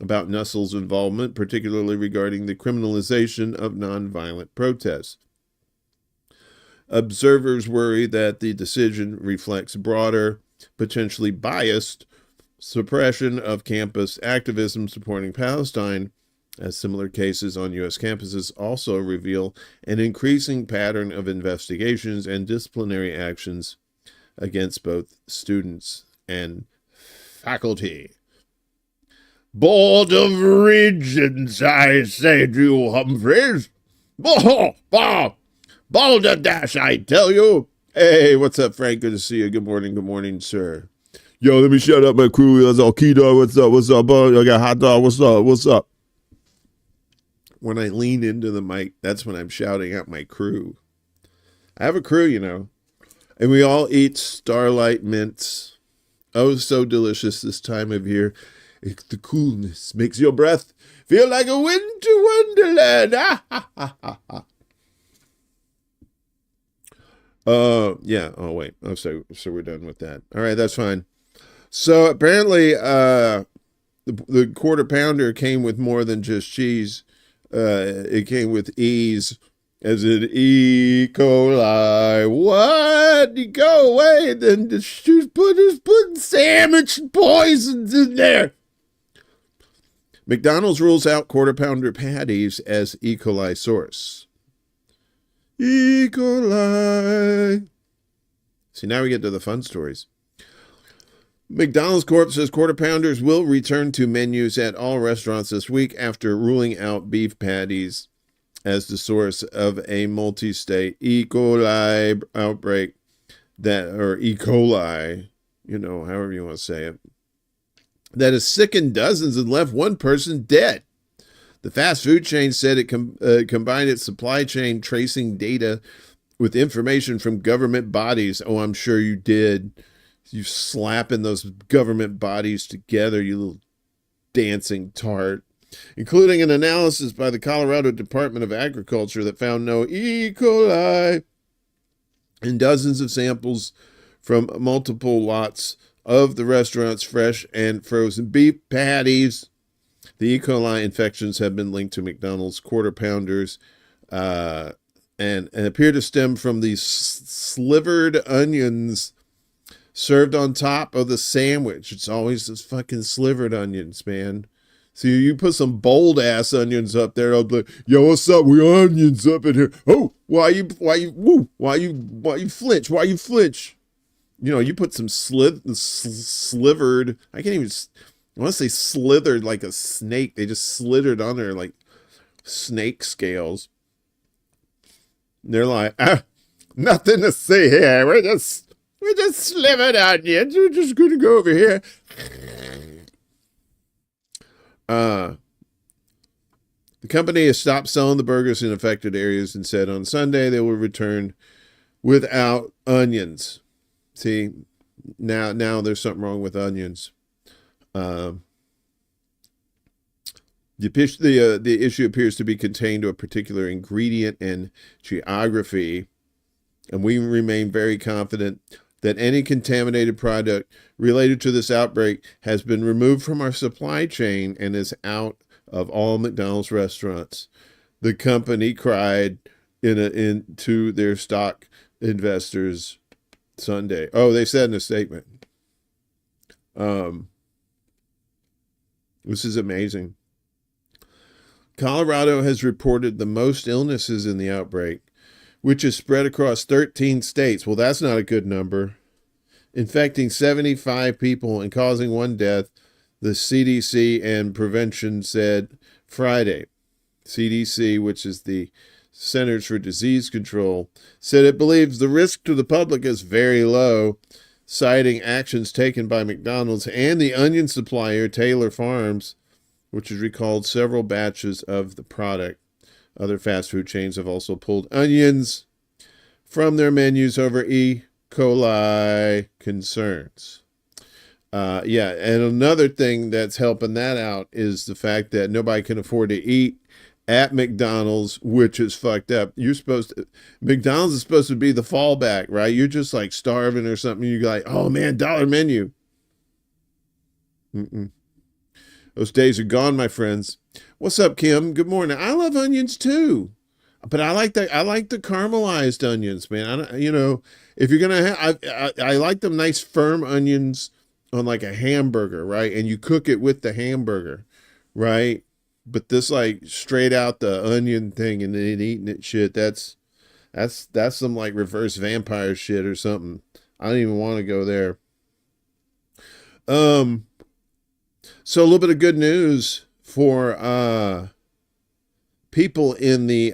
about Nessel's involvement, particularly regarding the criminalization of nonviolent protests. Observers worry that the decision reflects broader, potentially biased suppression of campus activism supporting Palestine, as similar cases on U.S. campuses also reveal an increasing pattern of investigations and disciplinary actions against both students and faculty. Board of Regents, I say to you, Humphreys, Balderdash, I tell you. Hey, what's up, Frank? Good to see you. Good morning, sir. Yo, let me shout out my crew. That's all Keto. What's up? I got hot dog. What's up? When I lean into the mic, that's when I'm shouting out my crew. I have a crew, you know, and we all eat Starlight mints. Oh, so delicious this time of year. The coolness makes your breath feel like a winter wonderland. Yeah. Oh, wait. Oh, so we're done with that. All right, that's fine. So apparently, the quarter pounder came with more than just cheese. It came with E's, as in E. coli. What? You go away and then just put sandwich poisons in there. McDonald's rules out quarter pounder patties as E. coli source. E. coli. See, now we get to the fun stories. McDonald's Corp says quarter pounders will return to menus at all restaurants this week after ruling out beef patties as the source of a multi-state E. coli outbreak or E. coli, however you want to say it, that has sickened dozens and left one person dead. The fast food chain said it combined its supply chain tracing data with information from government bodies. Oh, I'm sure you did. You slapping those government bodies together, you little dancing tart. Including an analysis by the Colorado Department of Agriculture that found no E. coli in dozens of samples from multiple lots of the restaurant's fresh and frozen beef patties. The E. coli infections have been linked to McDonald's quarter pounders and appear to stem from these slivered onions served on top of the sandwich. It's always those fucking slivered onions, man. So you put some bold ass onions up there. I'll be like, yo, what's up? We onions up in here. Oh, why you flinch? Why you flinch? You put some slivered. I can't even. I want to say slithered like a snake. They just slithered on there like snake scales. And they're like, nothing to see here. We're just slivered onions. We're just going to go over here. The company has stopped selling the burgers in affected areas and said on Sunday they will return without onions. See, now there's something wrong with onions. The issue appears to be contained to a particular ingredient and geography, and we remain very confident that any contaminated product related to this outbreak has been removed from our supply chain and is out of all McDonald's restaurants. The company cried into their stock investors Sunday. Oh, they said in a statement. This is amazing. Colorado has reported the most illnesses in the outbreak, which is spread across 13 states. Well, that's not a good number. Infecting 75 people and causing one death, the CDC and Prevention said Friday. CDC, which is the Centers for Disease Control, said it believes the risk to the public is very low, citing actions taken by McDonald's and the onion supplier Taylor Farms, which has recalled several batches of the product. Other fast food chains have also pulled onions from their menus over E. coli concerns. Yeah, and another thing that's helping that out is the fact that nobody can afford to eat at McDonald's, which is fucked up. McDonald's is supposed to be the fallback, right? You're just like starving or something. You're like, oh man, dollar menu. Those days are gone, my friends. What's up, Kim? Good morning. I love onions too, but I like the caramelized onions, man. If you're gonna have, I like them nice firm onions on like a hamburger, right? And you cook it with the hamburger, right? But this like straight out the onion thing and then eating it shit, that's some like reverse vampire shit or something. I don't even want to go there. So a little bit of good news for people in the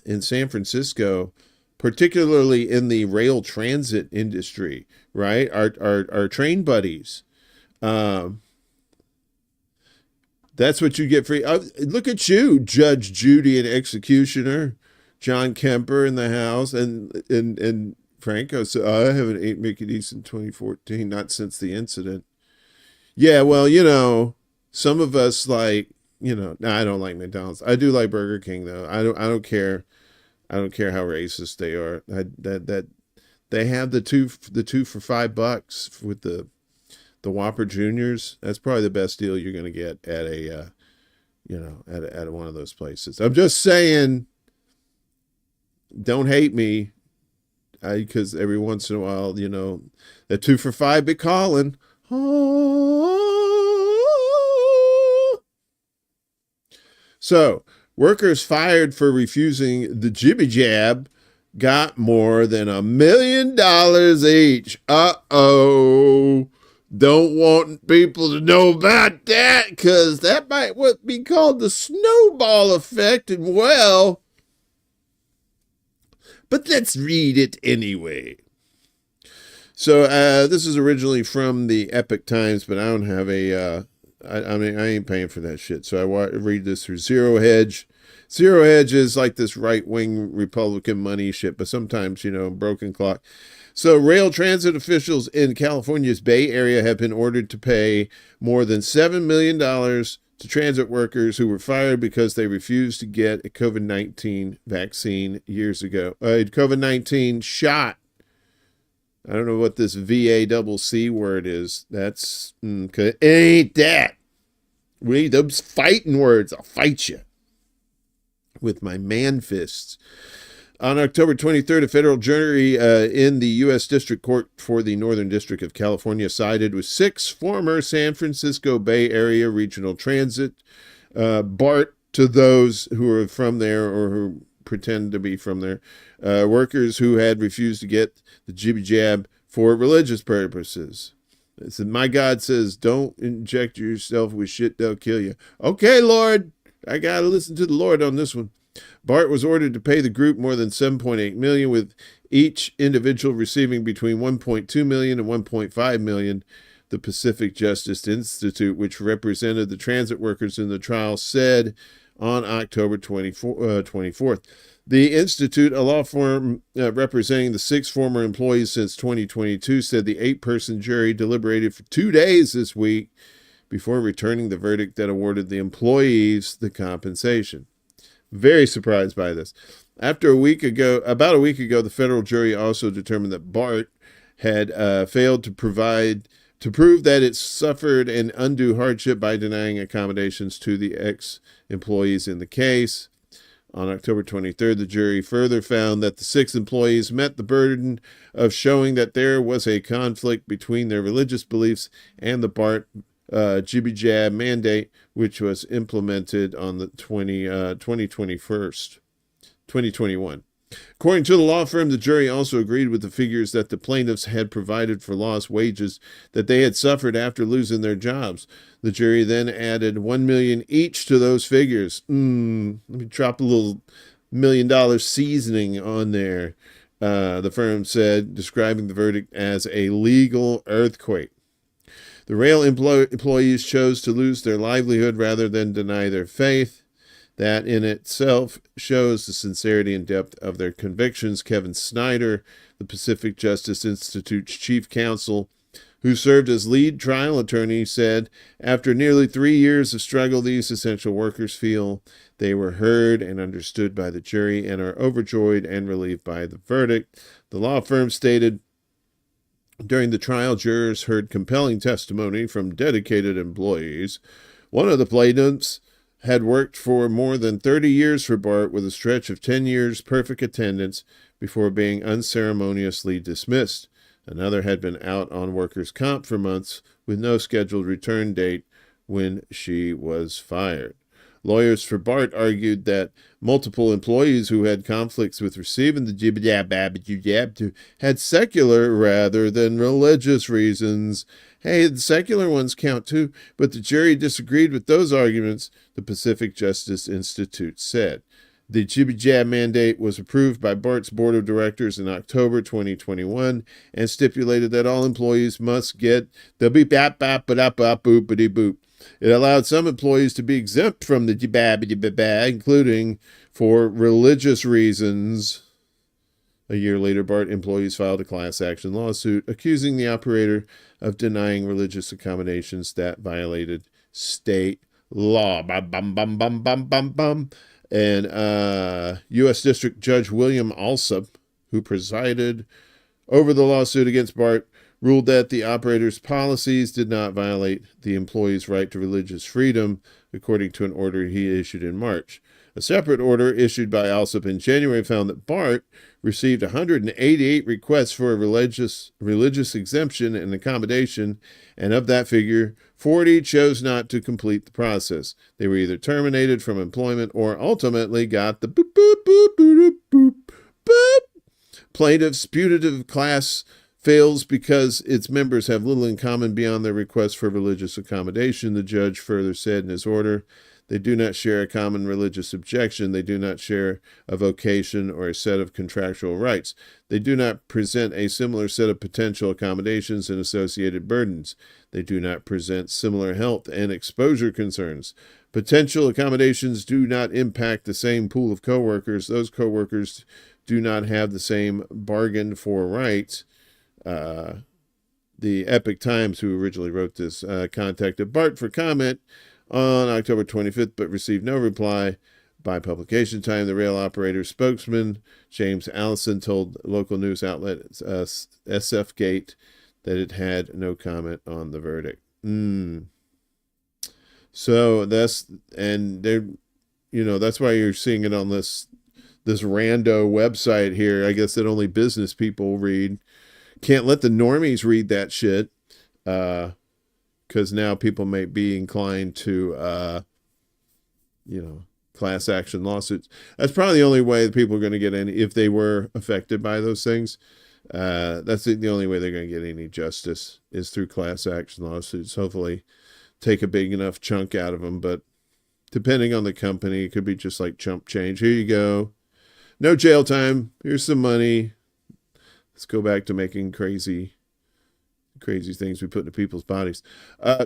in San Francisco, particularly in the rail transit industry, right? Our train buddies. That's what you get free. Look at you, Judge Judy and Executioner, John Kemper in the house, and Franco. So I haven't ate Mickey D's in 2014, not since the incident. Yeah, well, some of us like, no, I don't like McDonald's. I do like Burger King though. I don't care. I don't care how racist they are. That they have the two for $5 with the Whopper Juniors. That's probably the best deal you're going to get at a at one of those places. I'm just saying, don't hate me, because every once in a while, that 2 for $5 be calling. So, workers fired for refusing the jibby jab got more than $1 million each. Uh-oh. Don't want people to know about that, because that might what be called the snowball effect. And well, but let's read it anyway. So this is originally from the Epic Times, but I don't have a, I ain't paying for that shit. So I read this through Zero Hedge. Zero Hedge is like this right-wing Republican money shit, but sometimes, broken clock. So rail transit officials in California's Bay Area have been ordered to pay more than $7 million to transit workers who were fired because they refused to get a COVID-19 vaccine years ago. A COVID-19 shot. I don't know what this VACC word is. That's, ain't that. We need those fighting words. I'll fight you with my man fists. On October 23rd, a federal jury in the U.S. District Court for the Northern District of California sided with 6 former San Francisco Bay Area Regional Transit BART to those who are from there or who pretend to be from there, workers who had refused to get the jibby jab for religious purposes. It said, my God says, don't inject yourself with shit that'll kill you. Okay, Lord, I got to listen to the Lord on this one. BART was ordered to pay the group more than $7.8 million, with each individual receiving between $1.2 million and $1.5 million. The Pacific Justice Institute, which represented the transit workers in the trial, said on October 24th. The Institute, a law firm representing the 6 former employees since 2022, said the 8-person jury deliberated for 2 days this week before returning the verdict that awarded the employees the compensation. Very surprised by this. About a week ago, the federal jury also determined that BART had failed to prove that it suffered an undue hardship by denying accommodations to the ex-employees in the case. On October 23rd, the jury further found that the 6 employees met the burden of showing that there was a conflict between their religious beliefs and the BART jibby jab mandate, which was implemented on the 2021. According to the law firm, the jury also agreed with the figures that the plaintiffs had provided for lost wages that they had suffered after losing their jobs. The jury then added $1 million each to those figures. Let me drop a little $1 million seasoning on there, the firm said, describing the verdict as a legal earthquake. The rail employees chose to lose their livelihood rather than deny their faith. That in itself shows the sincerity and depth of their convictions. Kevin Snyder, the Pacific Justice Institute's chief counsel, who served as lead trial attorney, said, after nearly 3 years of struggle, these essential workers feel they were heard and understood by the jury and are overjoyed and relieved by the verdict. The law firm stated, during the trial, jurors heard compelling testimony from dedicated employees. One of the plaintiffs had worked for more than 30 years for BART with a stretch of 10 years perfect attendance before being unceremoniously dismissed. Another had been out on workers' comp for months with no scheduled return date when she was fired. Lawyers for Bart argued that multiple employees who had conflicts with receiving the jib had secular rather than religious reasons. Hey, the secular ones count too, but the jury disagreed with those arguments, the Pacific Justice Institute said. The jib mandate was approved by Bart's board of directors in October 2021 and stipulated that all employees must get the beep-bap-bap-ba-da-bop-boop-a-dee-boop. It allowed some employees to be exempt from the jib-bab-a-dee-ba-ba, including for religious reasons. A year later, Bart employees filed a class action lawsuit accusing the operator of denying religious accommodations that violated state law. Bum, bum, bum, bum, bum, bum, bum. And U.S. District Judge William Alsop, who presided over the lawsuit against Bart, ruled that the operator's policies did not violate the employee's right to religious freedom, according to an order he issued in March. A separate order issued by Alsop in January found that Bart received 188 requests for a religious exemption and accommodation, and of that figure, 40 chose not to complete the process. They were either terminated from employment or ultimately got the boop, boop, boop, boop, boop, boop. Plaintiff's putative class fails because its members have little in common beyond their request for religious accommodation, the judge further said in his order. They do not share a common religious objection. They do not share a vocation or a set of contractual rights. They do not present a similar set of potential accommodations and associated burdens. They do not present similar health and exposure concerns. Potential accommodations do not impact the same pool of coworkers. Those coworkers do not have the same bargain for rights. The Epic Times, who originally wrote this, contacted Bart for comment on October 25th, but received no reply by publication time. The rail operator spokesman, James Allison, told local news outlet SF Gate that it had no comment on the verdict. So that's why you're seeing it on this rando website here. I guess that only business people read. Can't let the normies read that shit. Because now people may be inclined to, class action lawsuits. That's probably the only way that people are going to get any, if they were affected by those things. That's the only way they're going to get any justice is through class action lawsuits. Hopefully take a big enough chunk out of them. But depending on the company, it could be just like chump change. Here you go. No jail time. Here's some money. Let's go back to making crazy things we put into people's bodies.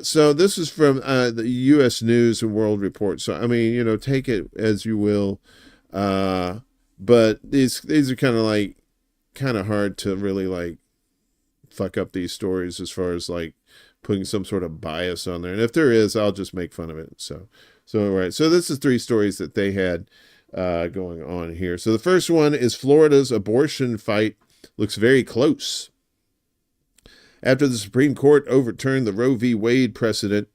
So this is from the U.S. News and World Report. So, I mean, take it as you will. But these are kind of hard to really fuck up these stories as far as putting some sort of bias on there. And if there is, I'll just make fun of it. So all right. So this is 3 stories that they had going on here. So the first one is Florida's abortion fight looks very close. After the Supreme Court overturned the Roe v. Wade precedent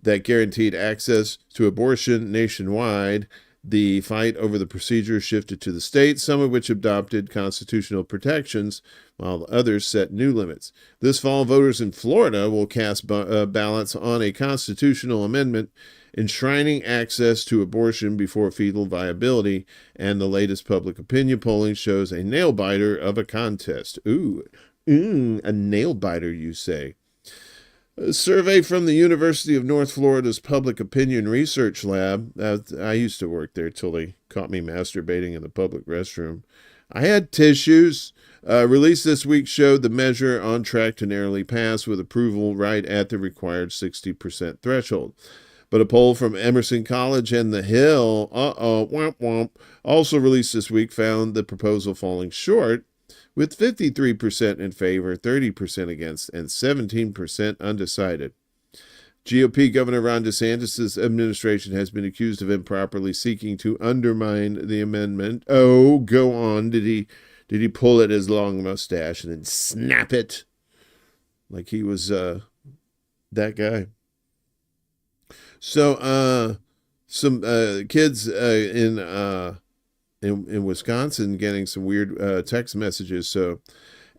that guaranteed access to abortion nationwide, the fight over the procedure shifted to the states, some of which adopted constitutional protections, while others set new limits. This fall, voters in Florida will cast ballots on a constitutional amendment enshrining access to abortion before fetal viability, and the latest public opinion polling shows a nail-biter of a contest. A nail-biter, you say. A survey from the University of North Florida's Public Opinion Research Lab, I used to work there till they caught me masturbating in the public restroom. I had tissues. Released this week showed the measure on track to narrowly pass with approval right at the required 60% threshold. But a poll from Emerson College and The Hill, also released this week, found the proposal falling short, with 53% in favor, 30% against, and 17% undecided. GOP Governor Ron DeSantis' administration has been accused of improperly seeking to undermine the amendment. Oh, go on. Did he pull at his long mustache and then snap it like he was that guy? So some kids in Wisconsin getting some weird text messages. So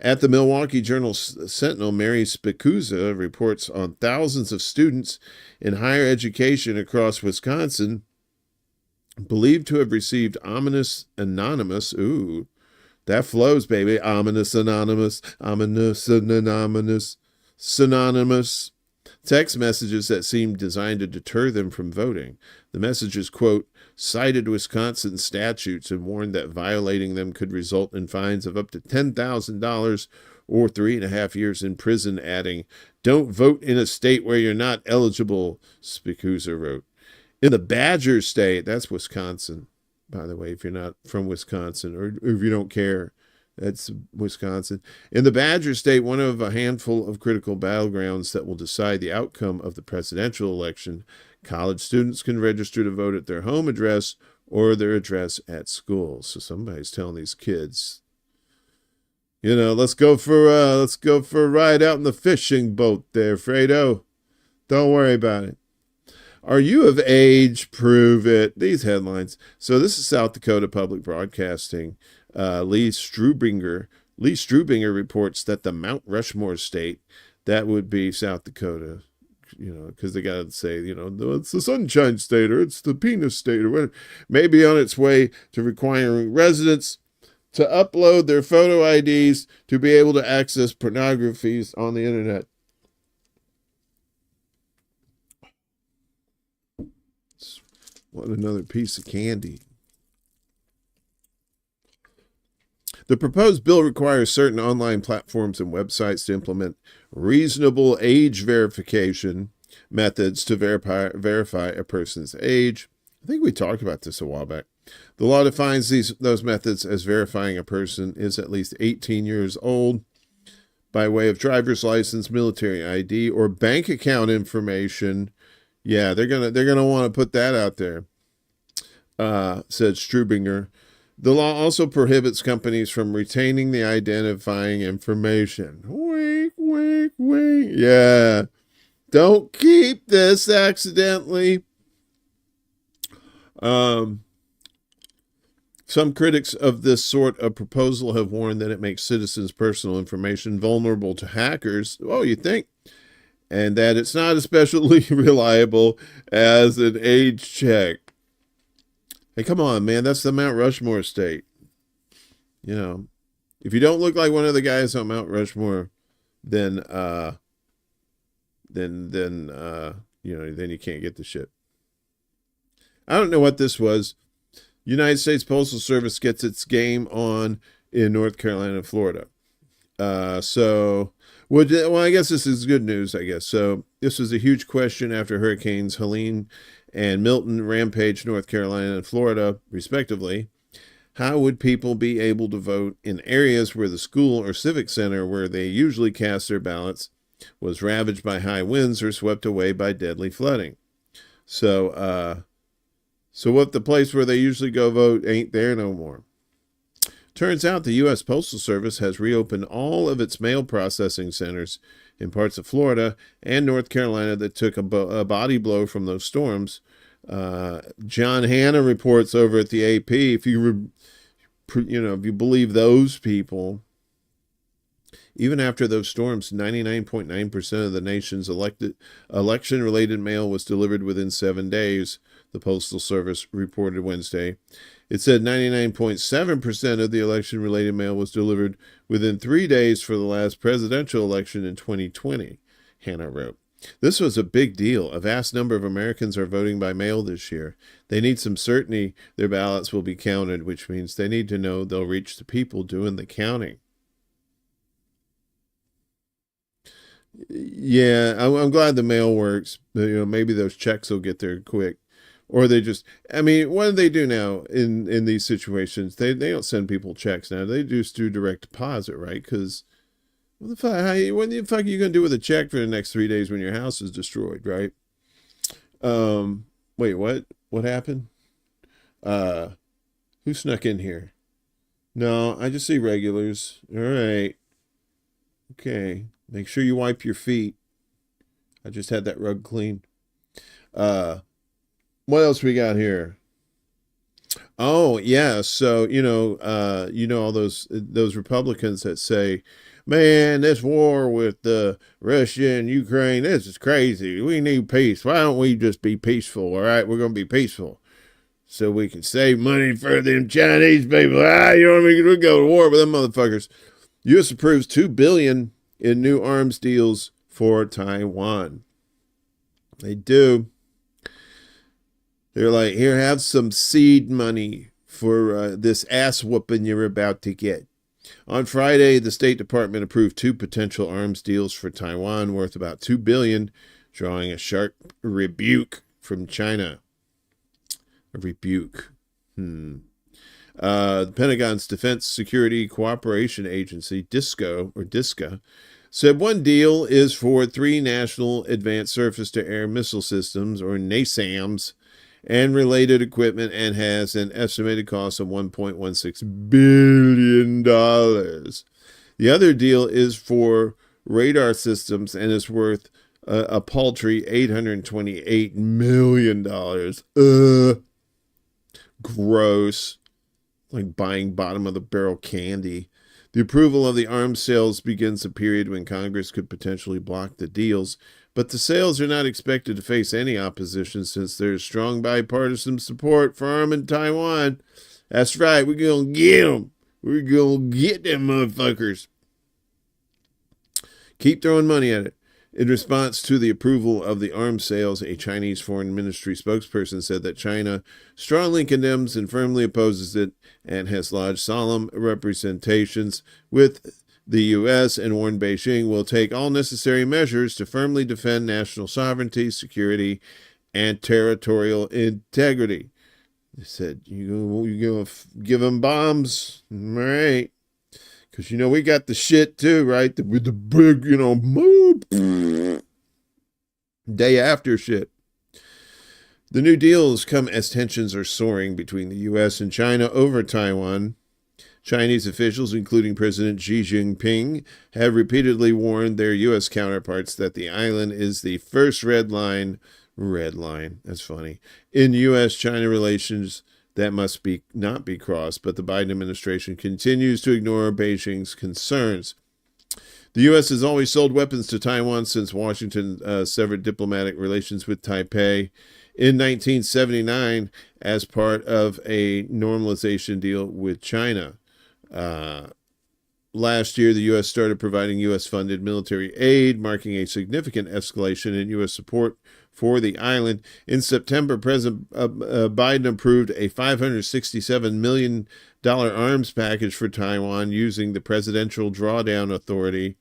at the Milwaukee Journal-Sentinel, Mary Spicuzza reports on thousands of students in higher education across Wisconsin believed to have received ominous anonymous, ooh, that flows, baby, ominous anonymous, ominous anonymous, synonymous text messages that seemed designed to deter them from voting. The messages, quote, cited Wisconsin statutes and warned that violating them could result in fines of up to $10,000 or 3.5 years in prison, adding, "Don't vote in a state where you're not eligible," Spikuza wrote. In the Badger State, that's Wisconsin, by the way, if you're not from Wisconsin or if you don't care, that's Wisconsin. In the Badger State, one of a handful of critical battlegrounds that will decide the outcome of the presidential election, college students can register to vote at their home address or their address at school. So somebody's telling these kids, you know, let's go for a ride out in the fishing boat there, Fredo. Don't worry about it. Are you of age? Prove it. These headlines. So this is South Dakota Public Broadcasting. Lee Strubinger reports that the Mount Rushmore state, that would be South Dakota, you know, because they got to say, you know, it's the Sunshine State or it's the Penis State or whatever, may be on its way to requiring residents to upload their photo IDs to be able to access pornographies on the internet. What another piece of candy. The proposed bill requires certain online platforms and websites to implement reasonable age verification methods to verify a person's age. I think we talked about this a while back. The law defines those methods as verifying a person is at least 18 years old by way of driver's license, military ID, or bank account information. Yeah, they're gonna want to put that out there, said Strubinger. The law also prohibits companies from retaining the identifying information. Wink, wink, wink. Yeah. Don't keep this accidentally. Some critics of this sort of proposal have warned that it makes citizens' personal information vulnerable to hackers. Oh, you think? And that it's not especially reliable as an age check. Hey, come on, man. That's the Mount Rushmore state. You know, if you don't look like one of the guys on Mount Rushmore, then you can't get the shit. I don't know what this was. United States Postal Service gets its game on in North Carolina and Florida. I guess this is good news, I guess. So this was a huge question after Hurricanes Helene and Milton rampaged North Carolina and Florida, respectively. How would people be able to vote in areas where the school or civic center where they usually cast their ballots was ravaged by high winds or swept away by deadly flooding? So what, the place where they usually go vote ain't there no more? Turns out the U.S. Postal Service has reopened all of its mail processing centers in parts of Florida and North Carolina that took a body blow from those storms. John Hanna reports over at the AP. If you believe those people, even after those storms, 99.9% of the nation's election-related mail was delivered within 7 days, the Postal Service reported Wednesday. It said 99.7% of the election-related mail was delivered within 3 days for the last presidential election in 2020, Hannah wrote. This was a big deal. A vast number of Americans are voting by mail this year. They need some certainty their ballots will be counted, which means they need to know they'll reach the people doing the counting. Yeah, I'm glad the mail works. Maybe those checks will get there quick. Or they just, what do they do now in these situations? They don't send people checks now. They just do direct deposit, right? Because what the fuck are you going to do with a check for the next 3 days when your house is destroyed, right? Wait, what? What happened? Who snuck in here? No, I just see regulars. All right. Okay. Make sure you wipe your feet. I just had that rug cleaned. What else we got here? Oh, yeah. So, all those Republicans that say, man, this war with Russia and Ukraine, this is crazy. We need peace. Why don't we just be peaceful? All right, we're going to be peaceful. so we can save money for them Chinese people. You know what I mean? We go to war with them motherfuckers. U.S. approves $2 billion in new arms deals for Taiwan. They do. They're like, here, have some seed money for this ass whooping you're about to get. On Friday, the State Department approved 2 potential arms deals for Taiwan worth about $2 billion, drawing a sharp rebuke from China. A rebuke. The Pentagon's Defense Security Cooperation Agency, DISCA, said one deal is for 3 National Advanced Surface-to-Air Missile Systems, or NASAMS, and related equipment, and has an estimated cost of $1.16 billion. The other deal is for radar systems and is worth a paltry $828 million. Gross. Like buying bottom of the barrel candy. The approval of the arms sales begins a period when Congress could potentially block the deals, but the sales are not expected to face any opposition since there's strong bipartisan support for arming Taiwan. That's right, we're going to get them. We're going to get them motherfuckers. Keep throwing money at it. In response to the approval of the arms sales, a Chinese foreign ministry spokesperson said that China strongly condemns and firmly opposes it and has lodged solemn representations with the U.S. and warned Beijing will take all necessary measures to firmly defend national sovereignty, security, and territorial integrity. They said, you're going to give them bombs? All right. Because, we got the shit too, right? With the big, day after shit. The new deals come as tensions are soaring between the U.S. and China over Taiwan. Chinese officials, including President Xi Jinping, have repeatedly warned their U.S. counterparts that the island is the first red line, that's funny, in U.S.-China relations that must not be crossed, but the Biden administration continues to ignore Beijing's concerns. The U.S. has always sold weapons to Taiwan since Washington severed diplomatic relations with Taipei in 1979 as part of a normalization deal with China. Last year, the U.S. started providing U.S.-funded military aid, marking a significant escalation in U.S. support for the island. In September, President Biden approved a $567 million arms package for Taiwan using the Presidential Drawdown Authority,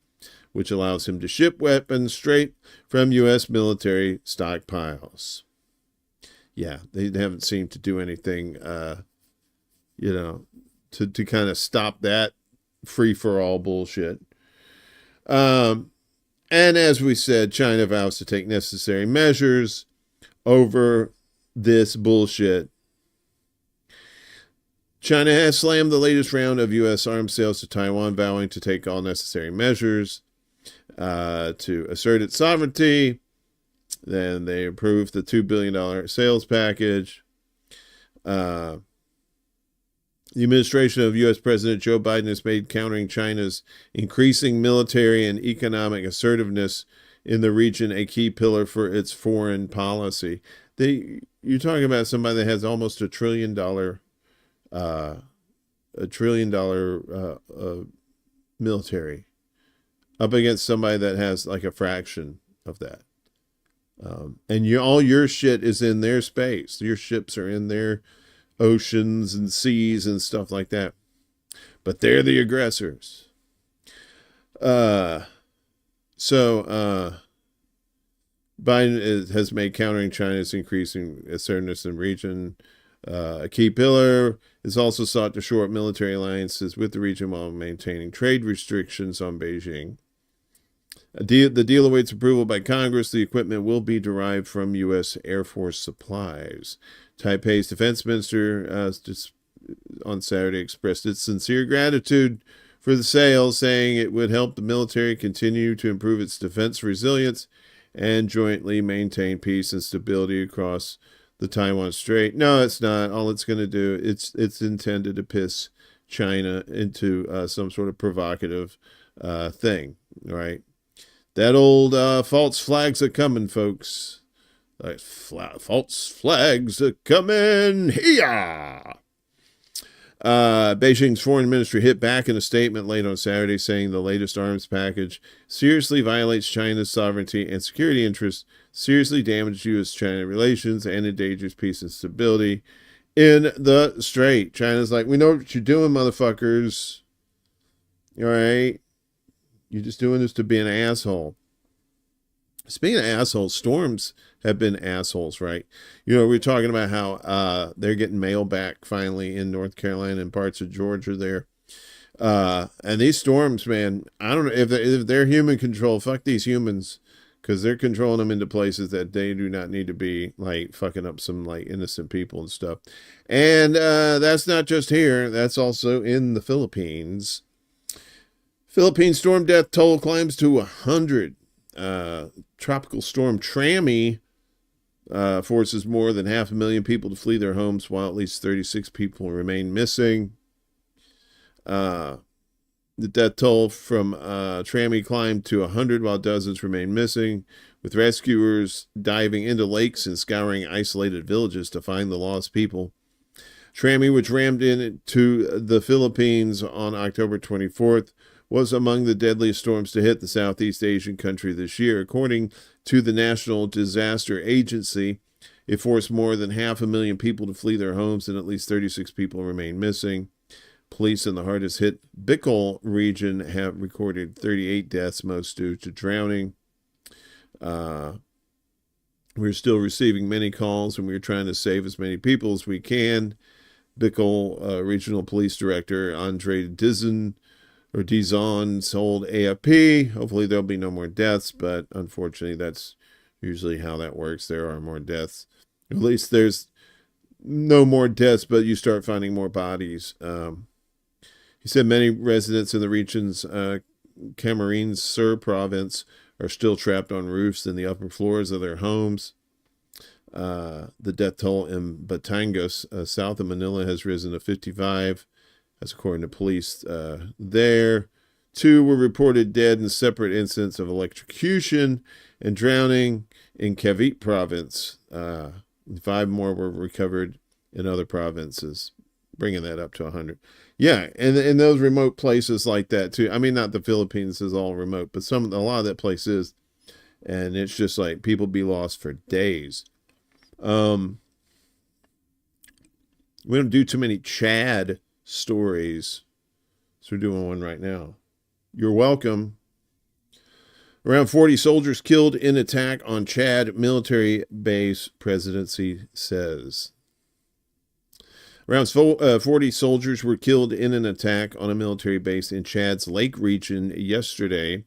which allows him to ship weapons straight from U.S. military stockpiles. Yeah, they haven't seemed to do anything, to kind of stop that free-for-all bullshit. And as we said, China vows to take necessary measures over this bullshit. China has slammed the latest round of U.S. arms sales to Taiwan, vowing to take all necessary measures to assert its sovereignty. Then they approved the $2 billion sales package. The administration of U.S. President Joe Biden has made countering China's increasing military and economic assertiveness in the region a key pillar for its foreign policy. You're talking about somebody that has almost $1 trillion military up against somebody that has like a fraction of that. And all your shit is in their space. Your ships are in their oceans and seas and stuff like that. But they're the aggressors. Biden has made countering China's increasing assertiveness in the region a key pillar. Is also sought to shore up military alliances with the region while maintaining trade restrictions on Beijing. The deal awaits approval by Congress. The equipment will be derived from U.S. Air Force supplies. Taipei's defense minister just on Saturday expressed its sincere gratitude for the sale, saying it would help the military continue to improve its defense resilience and jointly maintain peace and stability across the Taiwan Strait. No, it's not. All it's going to do, it's intended to piss China into some sort of provocative thing, right? That old false flags are coming, folks. False flags come in here. Beijing's foreign ministry hit back in a statement late on Saturday saying the latest arms package seriously violates China's sovereignty and security interests, seriously damages U.S.-China relations, and endangers peace and stability in the Strait. China's like, we know what you're doing, motherfuckers. All right? You're just doing this to be an asshole. Speaking of assholes, storms have been assholes, right? You know, we're talking about how they're getting mail back finally in North Carolina and parts of Georgia there. And these storms, man, I don't know if they're human control. Fuck these humans, because they're controlling them into places that they do not need to be, like fucking up some like innocent people and stuff. And that's not just here. That's also in the Philippines. Philippine storm death toll climbs to 100. Tropical storm Trammy forces more than 500,000 people to flee their homes, while at least 36 people remain missing. The death toll from Trammy climbed to 100, while dozens remain missing, with rescuers diving into lakes and scouring isolated villages to find the lost people. Trammy, which rammed into the Philippines on October 24th, was among the deadliest storms to hit the Southeast Asian country this year. According to the National Disaster Agency, it forced more than 500,000 people to flee their homes, and at least 36 people remain missing. Police in the hardest hit Bicol region have recorded 38 deaths, most due to drowning. We're still receiving many calls, and we're trying to save as many people as we can. Bicol Regional Police Director Andre Dizon told AFP, hopefully there'll be no more deaths, but unfortunately that's usually how that works. There are more deaths. At least there's no more deaths, but you start finding more bodies. He said many residents in the region's Camarines Sur province are still trapped on roofs in the upper floors of their homes. The death toll in Batangas, south of Manila, has risen to 55. That's according to police there. 2 were reported dead in separate incidents of electrocution and drowning in Cavite province. 5 more were recovered in other provinces, bringing that up to 100. Yeah, and in those remote places like that too. I mean, not the Philippines is all remote, but a lot of that place is. And it's just like people be lost for days. We don't do too many Chad stories, so we're doing one right now. You're welcome. Around 40 soldiers killed in attack on Chad military base, presidency says. Around 40 soldiers were killed in an attack on a military base in Chad's Lake region yesterday,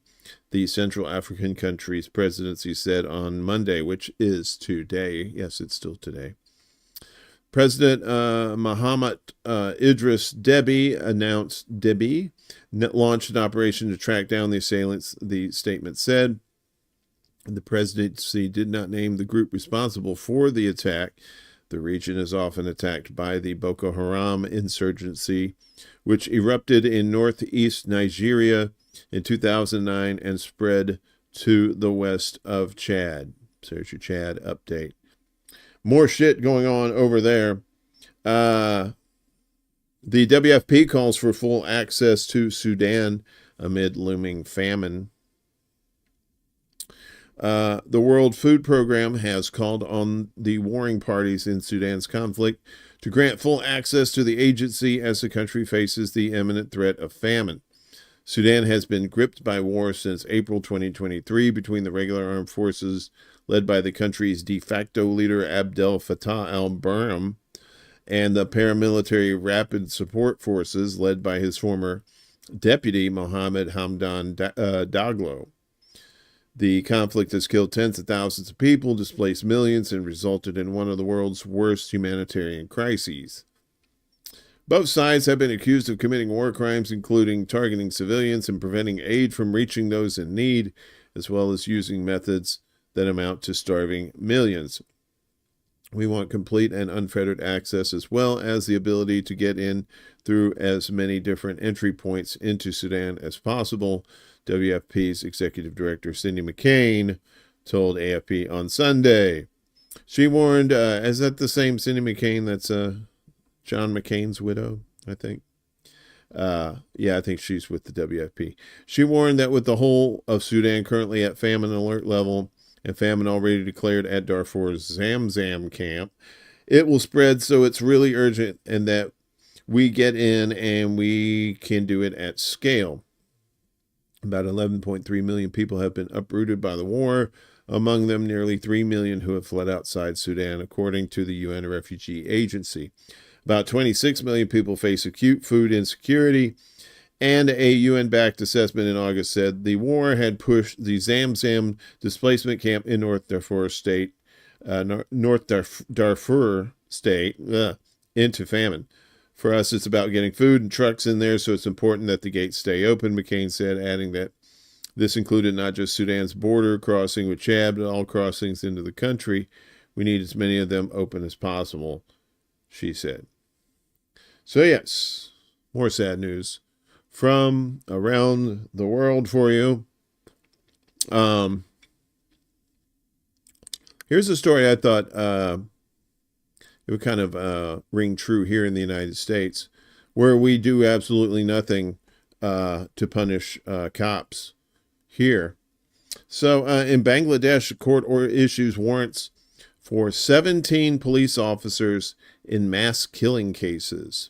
the Central African country's presidency said on Monday, which is today. Yes, it's still today. President Muhammad Idris Deby launched an operation to track down the assailants, the statement said. The presidency did not name the group responsible for the attack. The region is often attacked by the Boko Haram insurgency, which erupted in northeast Nigeria in 2009 and spread to the west of Chad. So there's your Chad update. More shit going on over there. The WFP calls for full access to Sudan amid looming famine. The World Food Program has called on the warring parties in Sudan's conflict to grant full access to the agency as the country faces the imminent threat of famine. Sudan has been gripped by war since April 2023 between the regular armed forces led by the country's de facto leader Abdel Fattah al-Burhan and the paramilitary rapid support forces led by his former deputy Mohammed Hamdan Daglo. The conflict has killed tens of thousands of people, displaced millions, and resulted in one of the world's worst humanitarian crises. Both sides have been accused of committing war crimes, including targeting civilians and preventing aid from reaching those in need, as well as using methods that amount to starving millions. We want complete and unfettered access, as well as the ability to get in through as many different entry points into Sudan as possible, WFP's executive director Cindy McCain told AFP on Sunday. She warned, is that the same Cindy McCain that's John McCain's widow, I think? Yeah, I think she's with the WFP. She warned that with the whole of Sudan currently at famine alert level and famine already declared at Darfur's Zamzam camp, it will spread, so it's really urgent, and that we get in and we can do it at scale. About 11.3 million people have been uprooted by the war, among them nearly 3 million who have fled outside Sudan, according to the UN Refugee Agency. About 26 million people face acute food insecurity, and a UN-backed assessment in August said the war had pushed the Zamzam displacement camp in North Darfur state, into famine. For us, it's about getting food and trucks in there, so it's important that the gates stay open, McCain said, adding that this included not just Sudan's border crossing with Chad, but all crossings into the country. We need as many of them open as possible, she said. So yes, more sad news from around the world for you. Here's a story I thought it would kind of ring true here in the United States, where we do absolutely nothing to punish cops here. So in Bangladesh, a court issues warrants for 17 police officers in mass killing cases.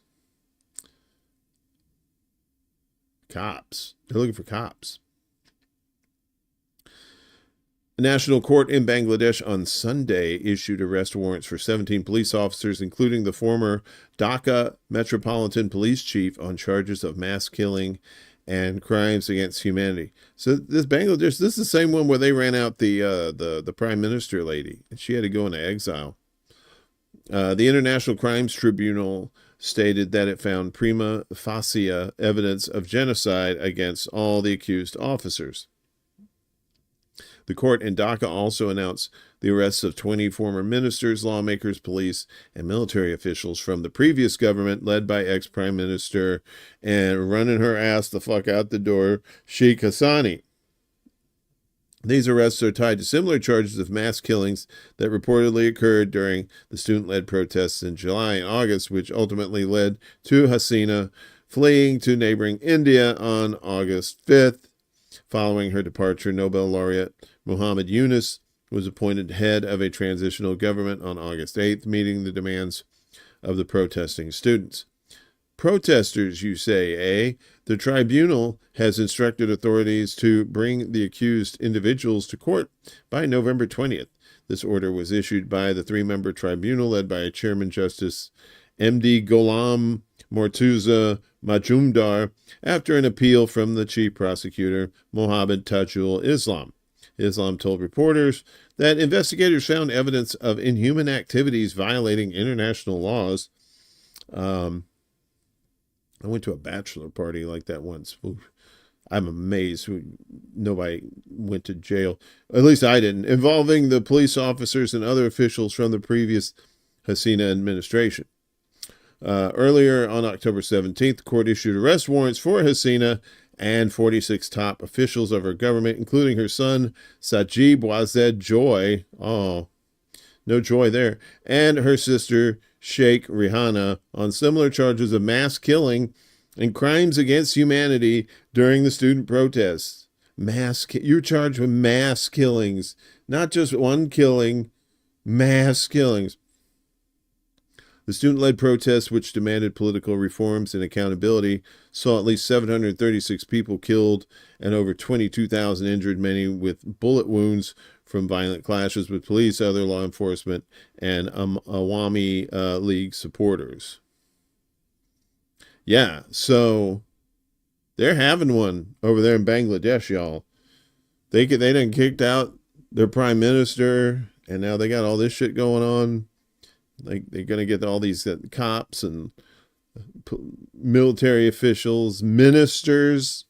Cops. They're looking for cops. A national court in Bangladesh on Sunday issued arrest warrants for 17 police officers, including the former Dhaka Metropolitan Police Chief, on charges of mass killing and crimes against humanity. So this Bangladesh, this is the same one where they ran out the Prime Minister lady, and she had to go into exile. The International Crimes Tribunal stated that it found prima facie evidence of genocide against all the accused officers. The court in Dhaka also announced the arrests of 20 former ministers, lawmakers, police, and military officials from the previous government led by ex-Prime Minister and running her ass the fuck out the door, Sheikh Hassani. These arrests are tied to similar charges of mass killings that reportedly occurred during the student-led protests in July and August, which ultimately led to Hasina fleeing to neighboring India on August 5th. Following her departure, Nobel laureate Muhammad Yunus was appointed head of a transitional government on August 8th, meeting the demands of the protesting students. Protesters, you say, eh? The tribunal has instructed authorities to bring the accused individuals to court by November 20th. This order was issued by the three-member tribunal led by Chairman Justice M.D. Gholam Mortuza Majumdar after an appeal from the chief prosecutor, Mohammed Tajul Islam. Islam told reporters that investigators found evidence of inhuman activities violating international laws. I went to a bachelor party like that once. Oof. I'm amazed nobody went to jail. At least I didn't. Involving the police officers and other officials from the previous Hasina administration. Earlier on October 17th, the court issued arrest warrants for Hasina and 46 top officials of her government, including her son, Sajib Wazed Joy. Oh, no joy there. And her sister, Sheikh Rihanna, on similar charges of mass killing and crimes against humanity during the student protests. You're charged with mass killings, not just one killing, mass killings. The student-led protests, which demanded political reforms and accountability, saw at least 736 people killed and over 22,000 injured, many with bullet wounds from violent clashes with police, other law enforcement, and Awami League supporters. Yeah, so they're having one over there in Bangladesh, y'all. They done kicked out their prime minister, and now they got all this shit going on. Like they're going to get all these cops and military officials, ministers.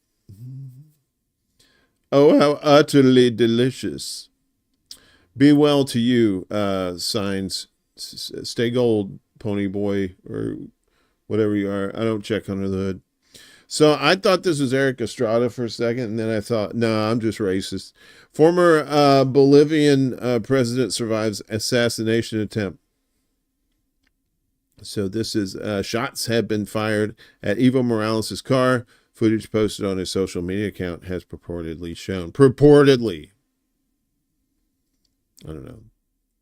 Oh, how utterly delicious. Be well to you, signs. Stay gold, pony boy, or whatever you are. I don't check under the hood. So I thought this was Eric Estrada for a second, and then I thought, no, I'm just racist. Former Bolivian president survives assassination attempt. So this is shots have been fired at Evo Morales' car. Footage posted on his social media account has purportedly shown. Purportedly. I don't know.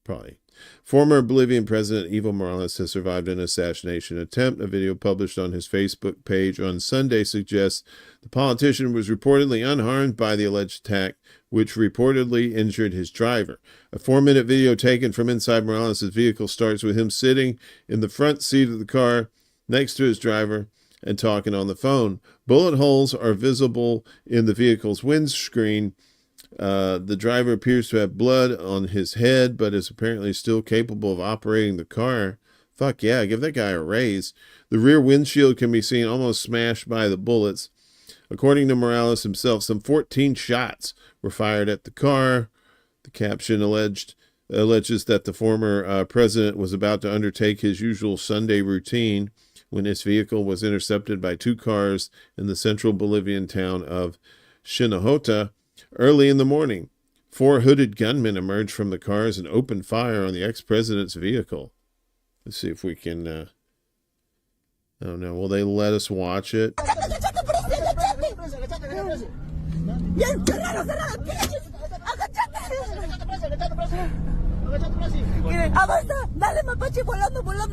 Probably. Former Bolivian President Evo Morales has survived an assassination attempt. A video published on his Facebook page on Sunday suggests the politician was reportedly unharmed by the alleged attack, which reportedly injured his driver. A 4-minute video taken from inside Morales' vehicle starts with him sitting in the front seat of the car next to his driver and talking on the phone. Bullet holes are visible in the vehicle's windscreen. The driver appears to have blood on his head, but is apparently still capable of operating the car. Fuck yeah, give that guy a raise. The rear windshield can be seen almost smashed by the bullets. According to Morales himself, some 14 shots were fired at the car. The caption alleges that the former president was about to undertake his usual Sunday routine when his vehicle was intercepted by 2 cars in the central Bolivian town of Chinajota. Early in the morning, 4 hooded gunmen emerged from the cars and opened fire on the ex-president's vehicle. Let's see if we can, I don't know, will they let us watch it?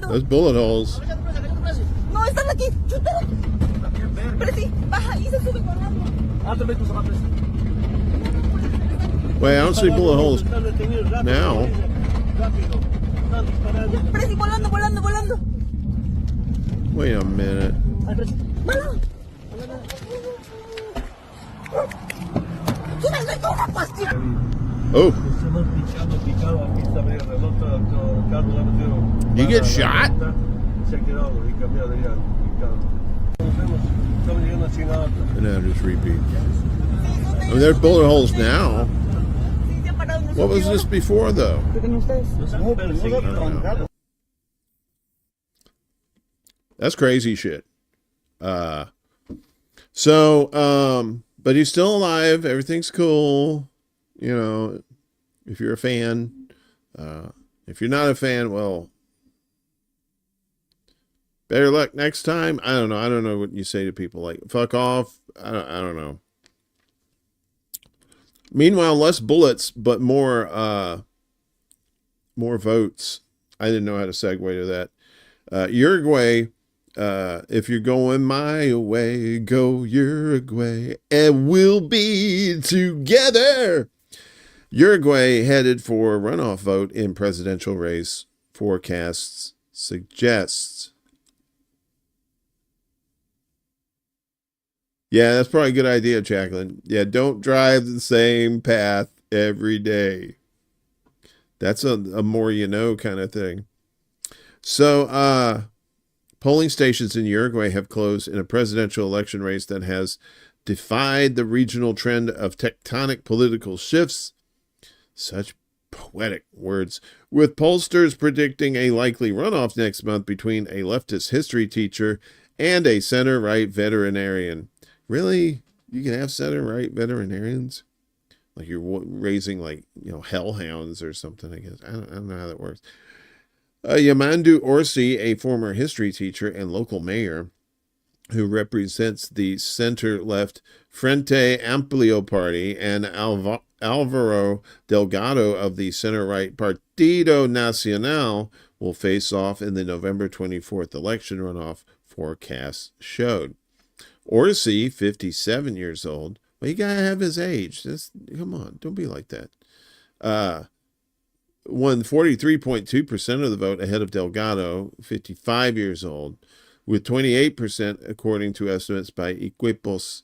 Those bullet holes. Wait, I don't see bullet holes now. Wait a minute. Oh. You get shot? And now just repeat. I mean, there's bullet holes now. What was this before, though? I don't know. That's crazy shit. But he's still alive. Everything's cool. You know, if you're a fan. If you're not a fan, well, better luck next time. I don't know. I don't know what you say to people like, fuck off. I don't know. Meanwhile, less bullets, but more votes. I didn't know how to segue to that. Uruguay, if you're going my way, go Uruguay, and we'll be together. Uruguay headed for a runoff vote in presidential race, forecasts suggests. Yeah, that's probably a good idea, Jacqueline. Yeah, don't drive the same path every day. That's a more you know kind of thing. So, polling stations in Uruguay have closed in a presidential election race that has defied the regional trend of tectonic political shifts. Such poetic words. With pollsters predicting a likely runoff next month between a leftist history teacher and a center-right veterinarian. Really? You can have center-right veterinarians? Like you're raising, like, you know, hellhounds or something, I guess. I don't know how that works. Yamandu Orsi, a former history teacher and local mayor who represents the center-left Frente Amplio Party, and Alvaro Delgado of the center-right Partido Nacional will face off in the November 24th election runoff, forecasts showed. Orsi, 57 years old. Well, you gotta have his age. Come on, don't be like that. Won 43.2% of the vote ahead of Delgado, 55 years old, with 28% according to estimates by Equipos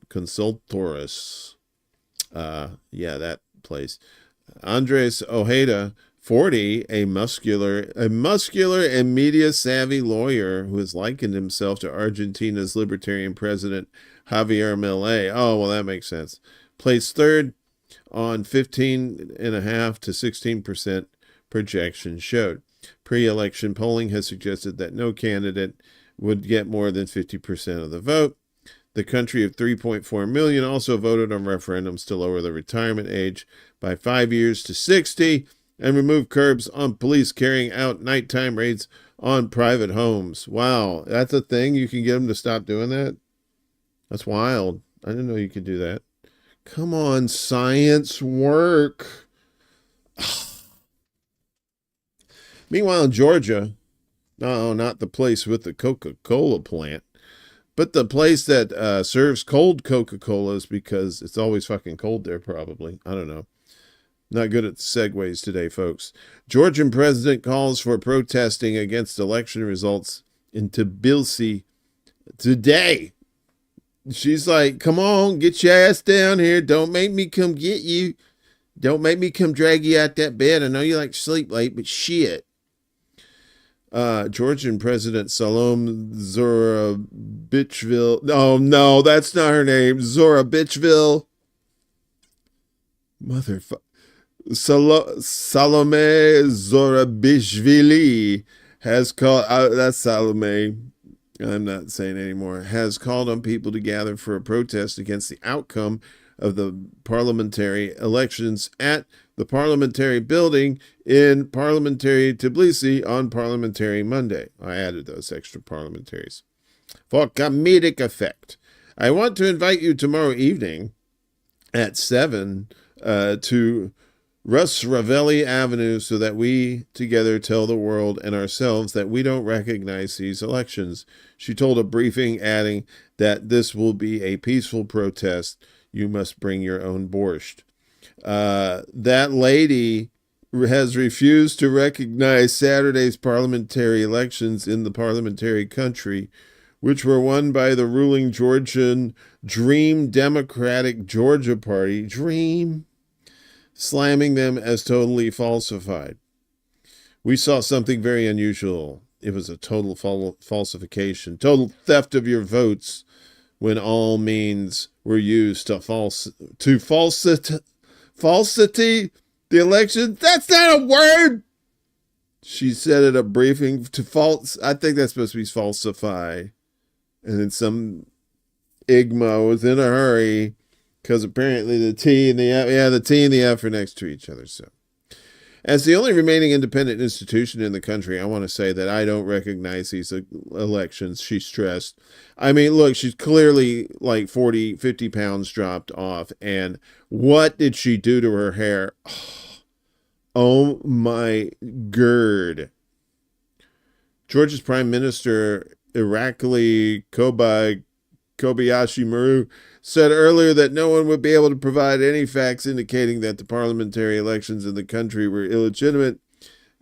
Consultores. Yeah, that place. Andres Ojeda, 40, a muscular and media-savvy lawyer who has likened himself to Argentina's libertarian president Javier Milei. Oh, well, that makes sense. Placed third on 15.5 to 16% projection showed. Pre-election polling has suggested that no candidate would get more than 50% of the vote. The country of 3.4 million also voted on referendums to lower the retirement age by 5 years to 60 and remove curbs on police carrying out nighttime raids on private homes. Wow, that's a thing? You can get them to stop doing that? That's wild. I didn't know you could do that. Come on, science, work. Meanwhile, in Georgia, no, not the place with the Coca-Cola plant, but the place that serves cold Coca-Colas because it's always fucking cold there, probably. I don't know. Not good at segues today, folks. Georgian president calls for protesting against election results in Tbilisi today. She's like, come on, get your ass down here. Don't make me come get you. Don't make me come drag you out that bed. I know you like to sleep late, but shit. Georgian President Salome Zourabichvili. Oh, no, that's not her name. Zourabichvili. Motherfucker. Salome Zourabichvili has called, that's Salome, I'm not saying anymore, has called on people to gather for a protest against the outcome of the parliamentary elections at the parliamentary building in parliamentary Tbilisi on Parliamentary Monday. I added those extra parliamentaries for comedic effect. I want to invite you tomorrow evening at 7 to Russ Ravelli Avenue so that we together tell the world and ourselves that we don't recognize these elections. She told a briefing, adding that this will be a peaceful protest. You must bring your own borscht. That lady has refused to recognize Saturday's parliamentary elections in the parliamentary country, which were won by the ruling Georgian Dream Democratic Georgia Party. Dream. Slamming them as totally falsified. We saw something very unusual. It was a total falsification, total theft of your votes when all means were used to falsity the election. That's not a word. She said at a briefing to false. I think that's supposed to be falsify. And then some Igma was in a hurry. Because apparently the T and the F are next to each other. So, as the only remaining independent institution in the country, I want to say that I don't recognize these elections, she stressed. I mean, look, she's clearly like 40, 50 pounds dropped off. And what did she do to her hair? Oh my God. Georgia's Prime Minister, Irakli Kobayashi Maru, said earlier that no one would be able to provide any facts indicating that the parliamentary elections in the country were illegitimate.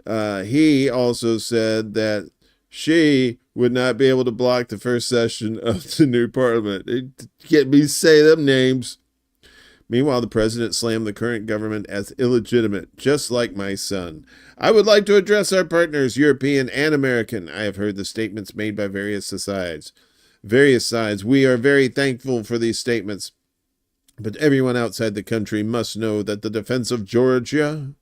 He also said that she would not be able to block the first session of the new parliament. Get me say them names. Meanwhile, the president slammed the current government as illegitimate, just like my son. I would like to address our partners, European and American. I have heard the statements made by various sides. We are very thankful for these statements, but everyone outside the country must know that the defense of Georgia,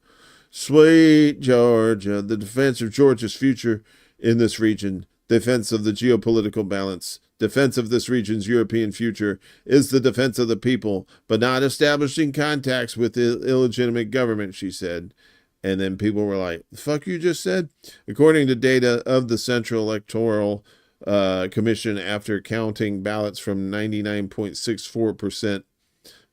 sweet Georgia, the defense of Georgia's future in this region, defense of the geopolitical balance, defense of this region's European future is the defense of the people, but not establishing contacts with the illegitimate government, she said. And then people were like, the fuck you just said? According to data of the Central Electoral Commission, after counting ballots from 99.64%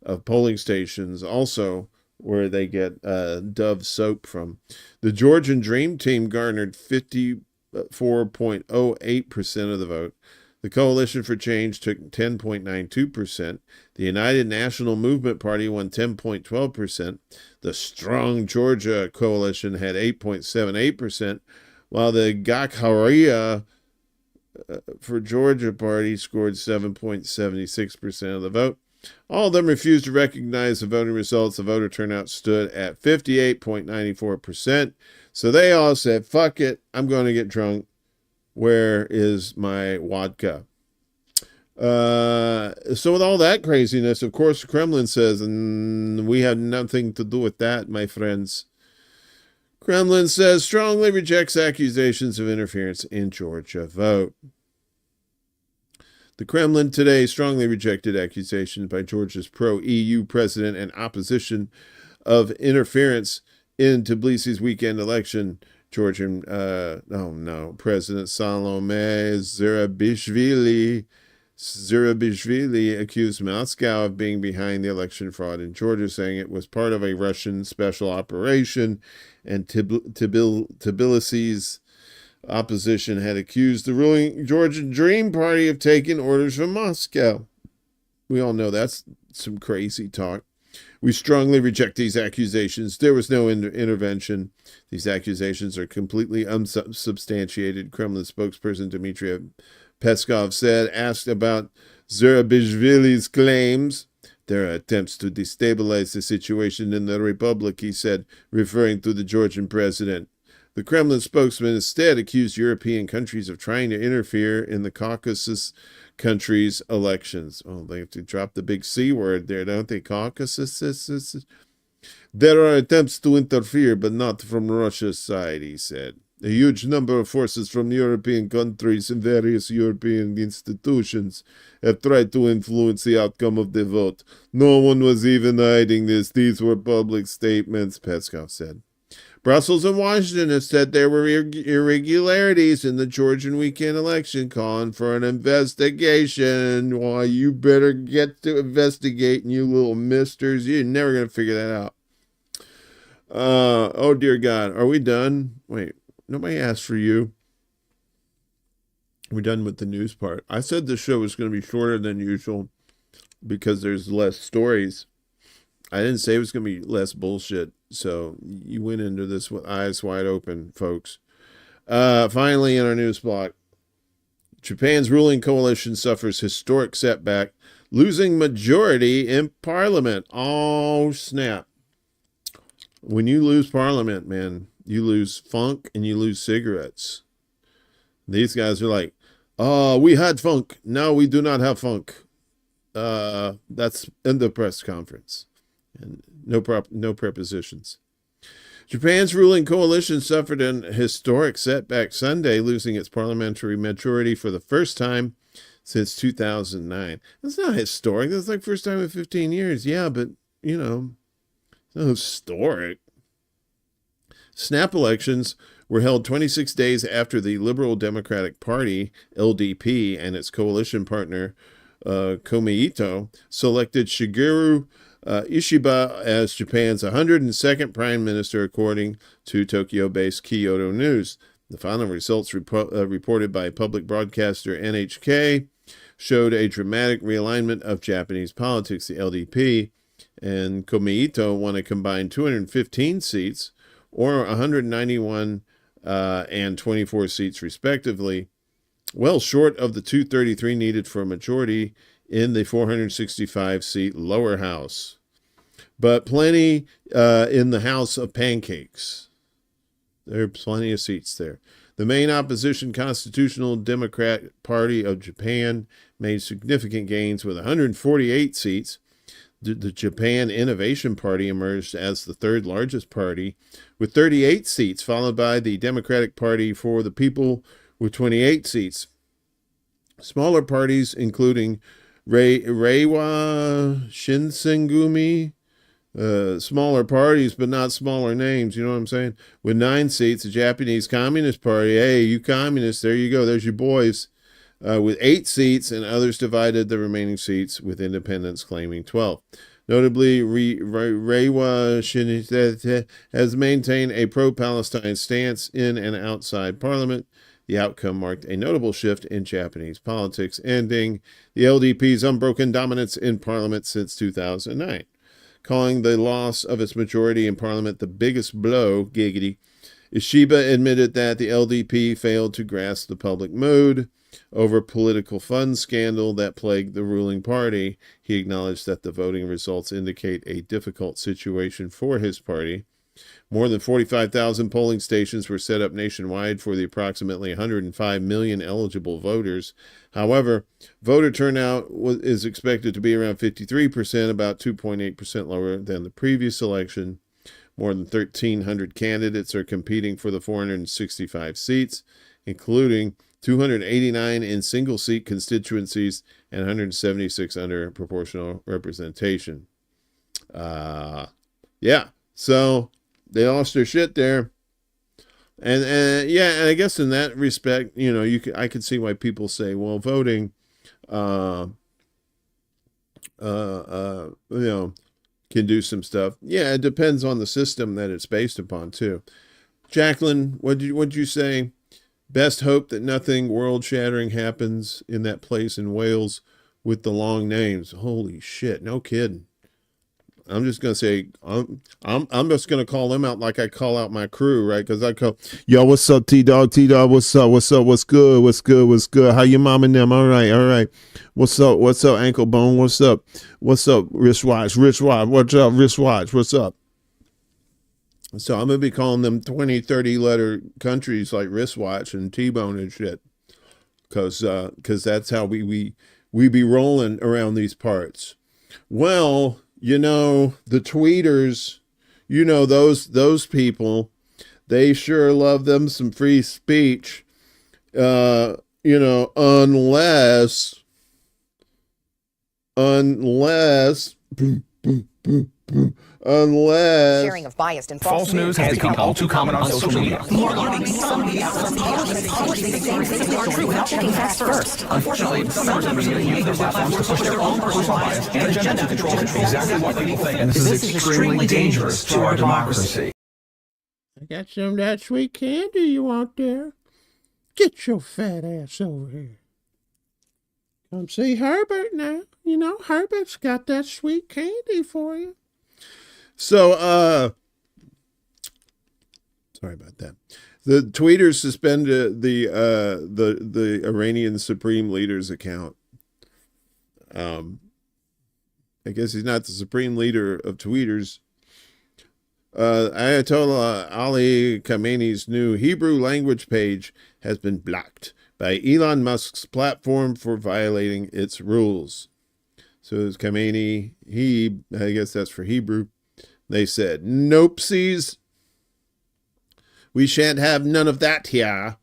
of polling stations, also where they get Dove soap from. The Georgian Dream Team garnered 54.08% of the vote. The Coalition for Change took 10.92%. The United National Movement Party won 10.12%. The Strong Georgia Coalition had 8.78%, while the Gakharia for Georgia Party scored 7.76% of the vote. All of them refused to recognize the voting results. The voter turnout stood at 58.94%. So they all said, fuck it, I'm going to get drunk. Where is my vodka? So with all that craziness, of course, the Kremlin says, we have nothing to do with that, my friends. Kremlin says strongly rejects accusations of interference in Georgia vote. The Kremlin today strongly rejected accusations by Georgia's pro-EU president and opposition of interference in Tbilisi's weekend election. Georgian, President Salome Zurabishvili accused Moscow of being behind the election fraud in Georgia, saying it was part of a Russian special operation, and Tbilisi's opposition had accused the ruling Georgian Dream Party of taking orders from Moscow. We all know that's some crazy talk. We strongly reject these accusations. There was no intervention. These accusations are completely unsubstantiated, Kremlin spokesperson Dmitry Peskov said, asked about Zurabishvili's claims. There are attempts to destabilize the situation in the Republic, he said, referring to the Georgian president. The Kremlin spokesman instead accused European countries of trying to interfere in the Caucasus countries' elections. Oh, they have to drop the big C word there, don't they? Caucasus? There are attempts to interfere, but not from Russia's side, he said. A huge number of forces from European countries and various European institutions have tried to influence the outcome of the vote. No one was even hiding this. These were public statements, Peskov said. Brussels and Washington have said there were irregularities in the Georgian weekend election, calling for an investigation. Why, you better get to investigating, you little misters. You're never going to figure that out. Oh, dear God. Are we done? Wait, nobody asked for you. We're done with the news part. I said this show was going to be shorter than usual because there's less stories. I didn't say it was going to be less bullshit. So you went into this with eyes wide open, folks. Finally, in our news block, Japan's ruling coalition suffers historic setback, losing majority in parliament. Oh, snap. When you lose parliament, man, you lose funk and you lose cigarettes. These guys are like, oh, we had funk. Now we do not have funk. That's in the press conference. And no prepositions. Japan's ruling coalition suffered an historic setback Sunday, losing its parliamentary majority for the first time since 2009. That's not historic. That's like first time in 15 years. Yeah, but, you know, it's not historic. Snap elections were held 26 days after the Liberal Democratic Party, LDP, and its coalition partner, Komeito, selected Shigeru Ishiba as Japan's 102nd prime minister, according to Tokyo-based Kyodo News. The final results reported by public broadcaster NHK showed a dramatic realignment of Japanese politics. The LDP and Komeito won a combined 215 seats, or 191 and 24 seats, respectively, well short of the 233 needed for a majority in the 465-seat lower house, but plenty in the House of Pancakes. There are plenty of seats there. The main opposition, Constitutional Democrat Party of Japan, made significant gains with 148 seats. The Japan Innovation Party emerged as the third largest party with 38 seats, followed by the Democratic Party for the People with 28 seats. Smaller parties, including Reiwa Shinsengumi, smaller parties, but not smaller names, you know what I'm saying? With 9 seats, the Japanese Communist Party, hey, you communists, there you go, there's your boys, with 8 seats, and others divided the remaining seats, with independents claiming 12. Notably, Reiwa Shinsengumi has maintained a pro-Palestine stance in and outside parliament. The outcome marked a notable shift in Japanese politics, ending the LDP's unbroken dominance in parliament since 2009. Calling the loss of its majority in parliament the biggest blow, giggity, Ishiba admitted that the LDP failed to grasp the public mood over political funds scandal that plagued the ruling party. He acknowledged that the voting results indicate a difficult situation for his party. More than 45,000 polling stations were set up nationwide for the approximately 105 million eligible voters. However, voter turnout is expected to be around 53%, about 2.8% lower than the previous election. More than 1,300 candidates are competing for the 465 seats, including 289 in single-seat constituencies, and 176 under proportional representation. Yeah, so they lost their shit there. And yeah, and I guess in that respect, I could see why people say, well, voting, can do some stuff. Yeah, it depends on the system that it's based upon too. Jacqueline, what'd you say? Best hope that nothing world-shattering happens in that place in Wales with the long names. Holy shit, no kidding. I'm just gonna say I'm just gonna call them out like I call out my crew, right? Because I call, yo, what's up, T-Dog, what's up, what's good, how your mom and them? All right, what's up, ankle bone, what's up, wristwatch, what's up, wristwatch, what's up? So I'm gonna be calling them 20, 30 letter countries like wristwatch and T-bone and shit, because that's how we be rolling around these parts. Well, the tweeters, those people, they sure love them some free speech, unless sharing of biased and false news has become all too common on social media. More alarming, some media are true without checking facts first. Unfortunately, some members of the media use those platforms to push their own personal bias and agenda to control exactly what people think. And this is extremely dangerous to our democracy. I got some of that sweet candy you want there. Get your fat ass over here. Come see Herbert now. Herbert's got that sweet candy for you. So, sorry about that. The tweeters suspended the Iranian Supreme Leader's account. I guess he's not the Supreme Leader of tweeters. Ayatollah Ali Khamenei's new Hebrew language page has been blocked by Elon Musk's platform for violating its rules. So it's Khamenei, I guess that's for Hebrew. They said, "Nopesies, we shan't have none of that here."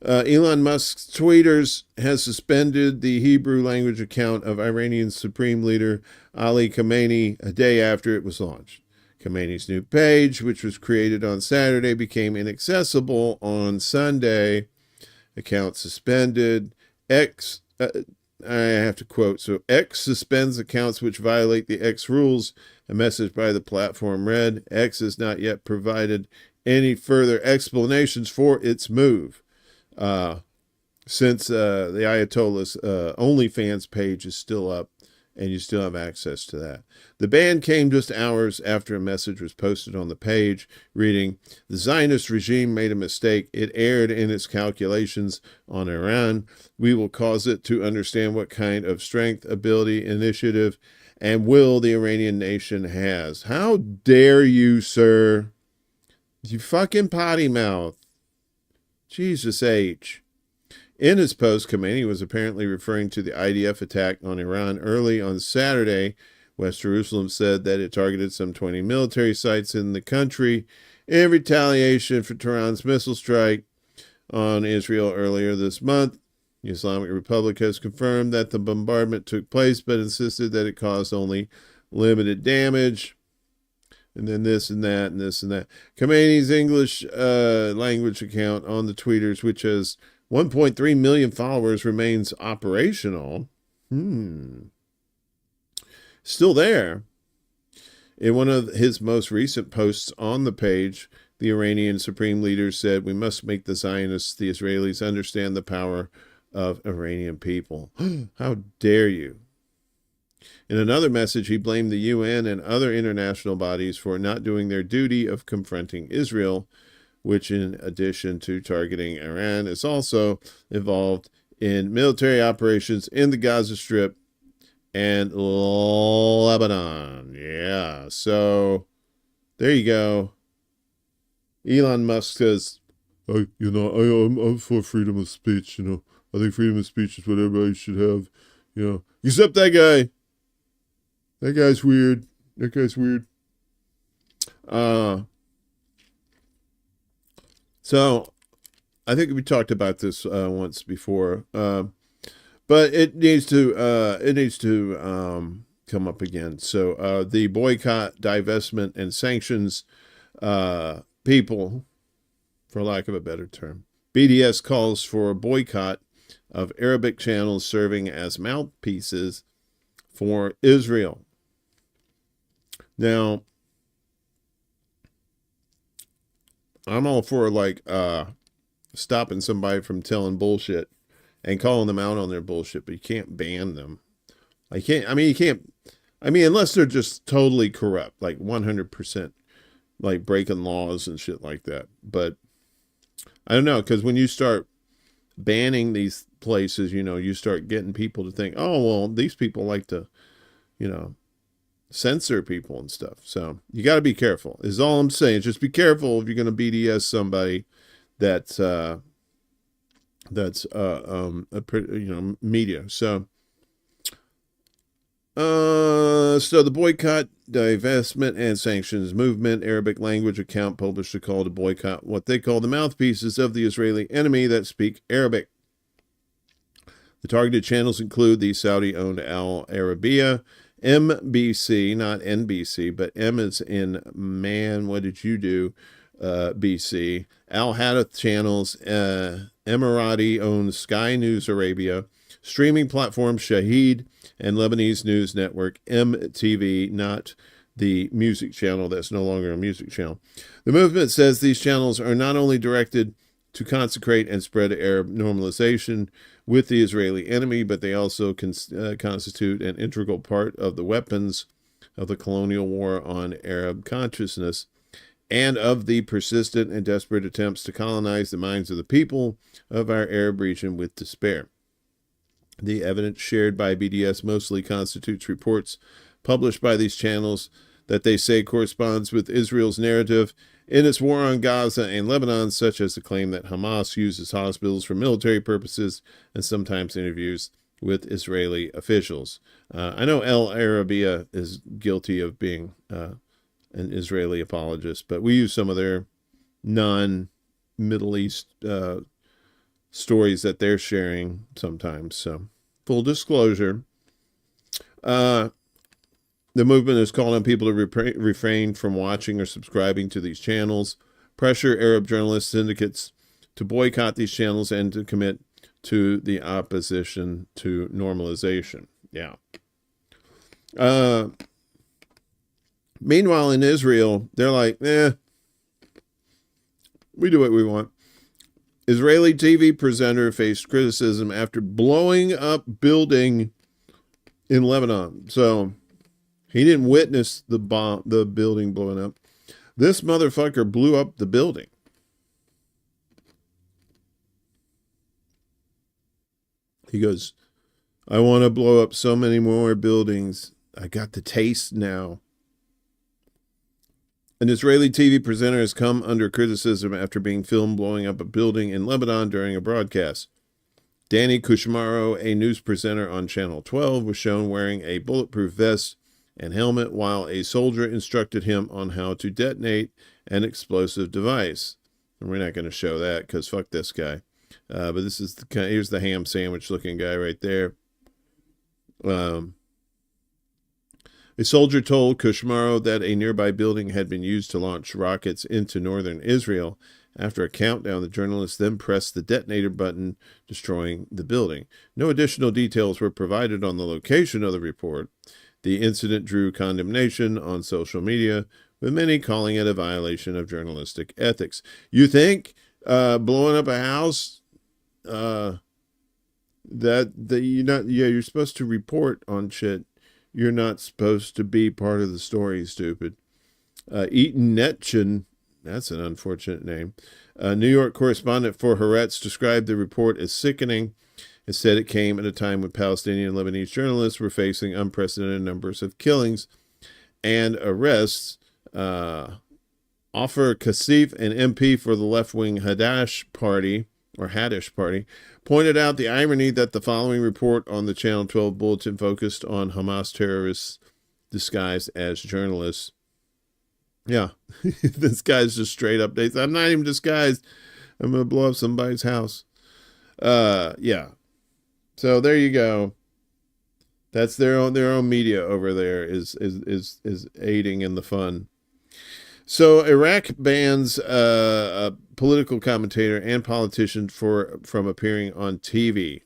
Elon Musk's tweeters has suspended the Hebrew language account of Iranian Supreme Leader Ali Khamenei a day after it was launched. Khamenei's new page, which was created on Saturday, became inaccessible on Sunday. Account suspended. I have to quote, so X suspends accounts which violate the X rules. A message by the platform read, X has not yet provided any further explanations for its move. Since the Ayatollah's OnlyFans page is still up and you still have access to that. The ban came just hours after a message was posted on the page reading, "The Zionist regime made a mistake. It erred in its calculations on Iran. We will cause it to understand what kind of strength, ability, initiative, and will the Iranian nation has." How dare you, sir? You fucking potty mouth. Jesus H. In his post, Khamenei was apparently referring to the IDF attack on Iran early on Saturday. West Jerusalem said that it targeted some 20 military sites in the country in retaliation for Tehran's missile strike on Israel earlier this month. The Islamic Republic has confirmed that the bombardment took place, but insisted that it caused only limited damage. And then this and that and this and that. Khamenei's English language account on the tweeters, which has 1.3 million followers, remains operational. Still there. In one of his most recent posts on the page, the Iranian Supreme Leader said, "We must make the Zionists, the Israelis, understand the power of Iranian people." How dare you? In another message, he blamed the UN and other international bodies for not doing their duty of confronting Israel, which in addition to targeting Iran is also involved in military operations in the Gaza Strip and Lebanon. Yeah, so there you go. Elon Musk says, I'm for freedom of speech, I think freedom of speech is what everybody should have, except that guy. That guy's weird. So I think we talked about this once before, but it needs to come up again. So the boycott, divestment, and sanctions people, for lack of a better term, BDS calls for a boycott of Arabic channels serving as mouthpieces for Israel. Now, I'm all for like stopping somebody from telling bullshit and calling them out on their bullshit, but you can't ban them. You can't, unless they're just totally corrupt, like 100%, like breaking laws and shit like that. But I don't know, because when you start banning these places, you start getting people to think, oh, well, these people like to, censor people and stuff. So you got to be careful is all I'm saying. Just be careful if you're going to BDS somebody that's media. So the boycott, divestment, and sanctions movement Arabic language account published a call to boycott what they call the mouthpieces of the Israeli enemy that speak Arabic. The targeted channels include the Saudi-owned Al Arabiya, MBC, not NBC, but M is in man, what did you do, BC, Al Hadath channels, Emirati-owned Sky News Arabia, streaming platform Shahid, and Lebanese news network MTV, not the music channel that's no longer a music channel. The movement says these channels are not only directed to consecrate and spread Arab normalization with the Israeli enemy, but they also constitute an integral part of the weapons of the colonial war on Arab consciousness and of the persistent and desperate attempts to colonize the minds of the people of our Arab region with despair. The evidence shared by BDS mostly constitutes reports published by these channels that they say corresponds with Israel's narrative in its war on Gaza and Lebanon, such as the claim that Hamas uses hospitals for military purposes and sometimes interviews with Israeli officials. I know Al Arabiya is guilty of being an Israeli apologist, but we use some of their non-Middle East stories that they're sharing sometimes. So, full disclosure. The movement is calling on people to refrain from watching or subscribing to these channels, pressure Arab journalist syndicates to boycott these channels, and to commit to the opposition to normalization. Yeah. Meanwhile, in Israel, they're like, we do what we want. Israeli TV presenter faced criticism after blowing up building in Lebanon. So he didn't witness the building blowing up. This motherfucker blew up the building. He goes, I want to blow up so many more buildings. I got the taste now. An Israeli TV presenter has come under criticism after being filmed blowing up a building in Lebanon during a broadcast. Danny Kushmaro, a news presenter on Channel 12, was shown wearing a bulletproof vest and helmet while a soldier instructed him on how to detonate an explosive device. And we're not going to show that because fuck this guy. But this is here's the ham sandwich looking guy right there. A soldier told Kushmaro that a nearby building had been used to launch rockets into northern Israel. After a countdown, the journalist then pressed the detonator button, destroying the building. No additional details were provided on the location of the report. The incident drew condemnation on social media, with many calling it a violation of journalistic ethics. You think blowing up a house that you're supposed to report on shit. You're not supposed to be part of the story, stupid. Eaton Netchin, that's an unfortunate name. New York correspondent for Haaretz described the report as sickening and said it came at a time when Palestinian and Lebanese journalists were facing unprecedented numbers of killings and arrests. Ofer Kassif, an MP for the left-wing Hadash Party, pointed out the irony that the following report on the Channel 12 bulletin focused on Hamas terrorists disguised as journalists. Yeah, this guy's just straight up. I'm not even disguised. I'm going to blow up somebody's house. Yeah. So there you go. That's their own media over there is aiding in the fun. So Iraq bans a political commentator and politician from appearing on TV.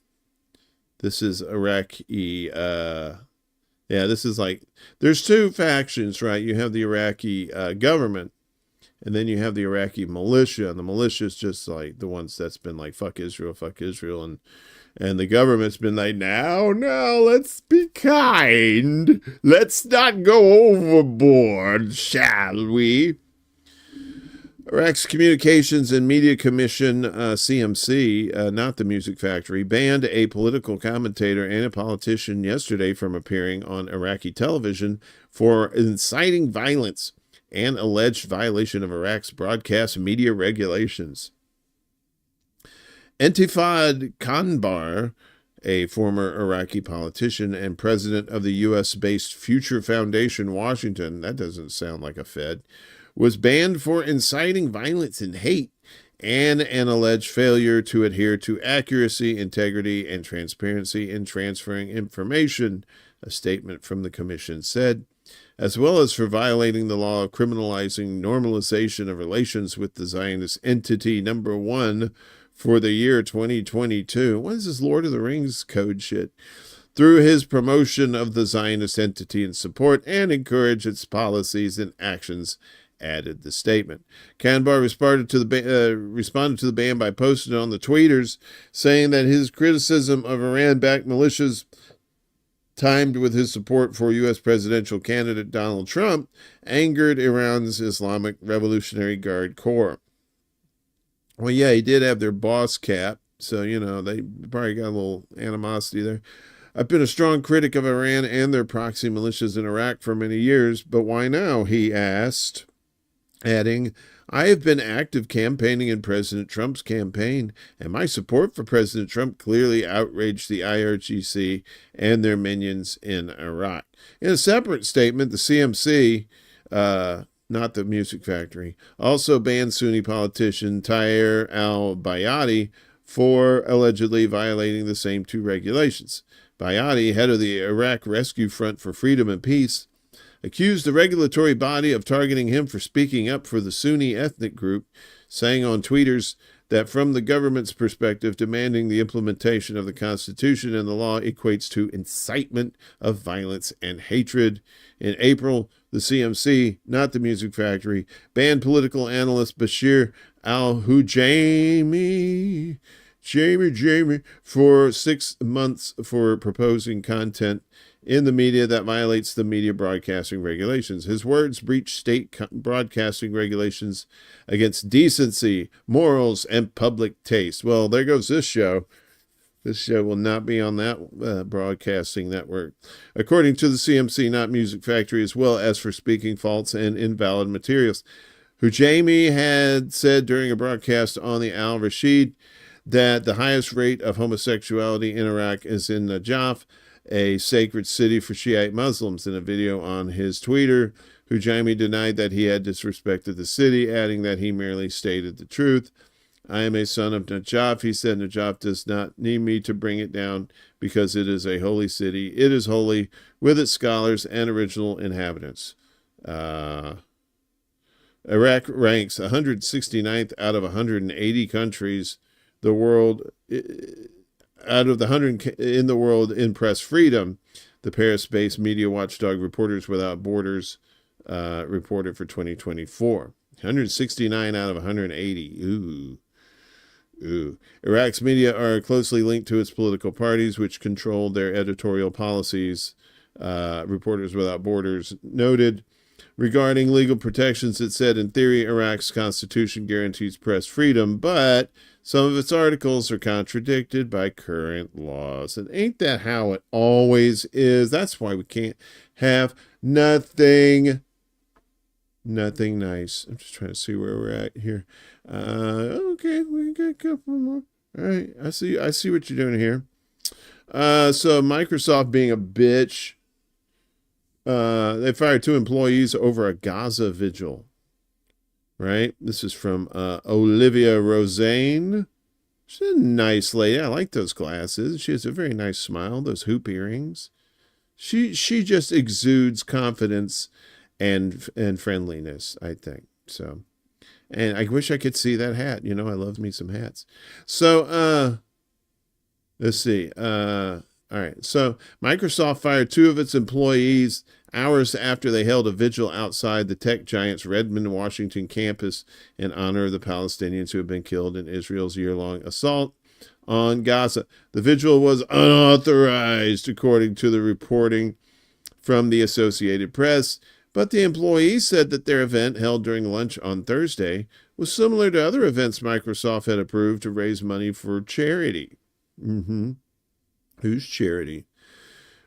This is Iraqi. This is like, there's two factions, right? You have the Iraqi government, and then you have the Iraqi militia, and the militia is just like the ones that's been like fuck Israel, and the government's been like, now, let's be kind. Let's not go overboard, shall we? Iraq's Communications and Media Commission, CMC, not the Music Factory, banned a political commentator and a politician yesterday from appearing on Iraqi television for inciting violence and alleged violation of Iraq's broadcast media regulations. Intifad Kanbar, a former Iraqi politician and president of the U.S.-based Future Foundation Washington, that doesn't sound like a Fed, was banned for inciting violence and hate and an alleged failure to adhere to accuracy, integrity, and transparency in transferring information, a statement from the commission said, as well as for violating the law of criminalizing normalization of relations with the Zionist entity number one for the year 2022. What is this Lord of the Rings code shit? Through his promotion of the Zionist entity and support and encourage its policies and actions, added the statement. Kanbar responded to the ban by posting on the tweeters, saying that his criticism of Iran-backed militias, timed with his support for U.S. presidential candidate Donald Trump, angered Iran's Islamic Revolutionary Guard Corps. Well, yeah, he did have their boss cap, so, they probably got a little animosity there. I've been a strong critic of Iran and their proxy militias in Iraq for many years, but why now, he asked, adding, I have been active campaigning in President Trump's campaign, and my support for President Trump clearly outraged the IRGC and their minions in Iraq. In a separate statement, the CMC, not the Music Factory, also banned Sunni politician Tahir al-Bayati for allegedly violating the same two regulations. Bayati, head of the Iraq Rescue Front for Freedom and Peace, accused the regulatory body of targeting him for speaking up for the Sunni ethnic group, saying on tweeters that from the government's perspective, demanding the implementation of the Constitution and the law equates to incitement of violence and hatred. In April, the CMC, not the Music Factory, banned political analyst Bashir al-Hujaimi, Jamie, for 6 months for proposing content in the media that violates the media broadcasting regulations. His words breach state broadcasting regulations against decency, morals, and public taste. Well, there goes this show. This show will not be on that broadcasting network. According to the CMC, not Music Factory, as well as for speaking false and invalid materials. Hujaimi had said during a broadcast on the Al Rashid that the highest rate of homosexuality in Iraq is in Najaf, a sacred city for Shiite Muslims. In a video on his Twitter, Hujaimi denied that he had disrespected the city, adding that he merely stated the truth. I am a son of Najaf, he said. Najaf does not need me to bring it down because it is a holy city. It is holy with its scholars and original inhabitants. Iraq ranks 169th out of 180 countries the world out of the 100 in the world in press freedom. The Paris-based media watchdog Reporters Without Borders reported for 2024. 169 out of 180. Ooh. Iraq's media are closely linked to its political parties, which control their editorial policies. Reporters Without Borders noted. Regarding legal protections, it said, in theory, Iraq's constitution guarantees press freedom, but some of its articles are contradicted by current laws. And ain't that how it always is? That's why we can't have nothing nice. I'm just trying to see where we're at here. Okay, we got a couple more. All right, I see what you're doing here. So Microsoft being a bitch. They fired 2 employees over a Gaza vigil. right? This is from Olivia Rosane. She's a nice lady. I like those glasses. She has a very nice smile, those hoop earrings. She just exudes confidence and friendliness, I think. So, and I wish I could see that hat. You know, I love me some hats. So, let's see. All right. So Microsoft fired 2 of its employees hours after they held a vigil outside the tech giant's Redmond, Washington campus in honor of the Palestinians who have been killed in Israel's year-long assault on Gaza. The vigil was unauthorized, according to the reporting from the Associated Press, but the employees said that their event, held during lunch on Thursday, was similar to other events Microsoft had approved to raise money for charity. Whose charity?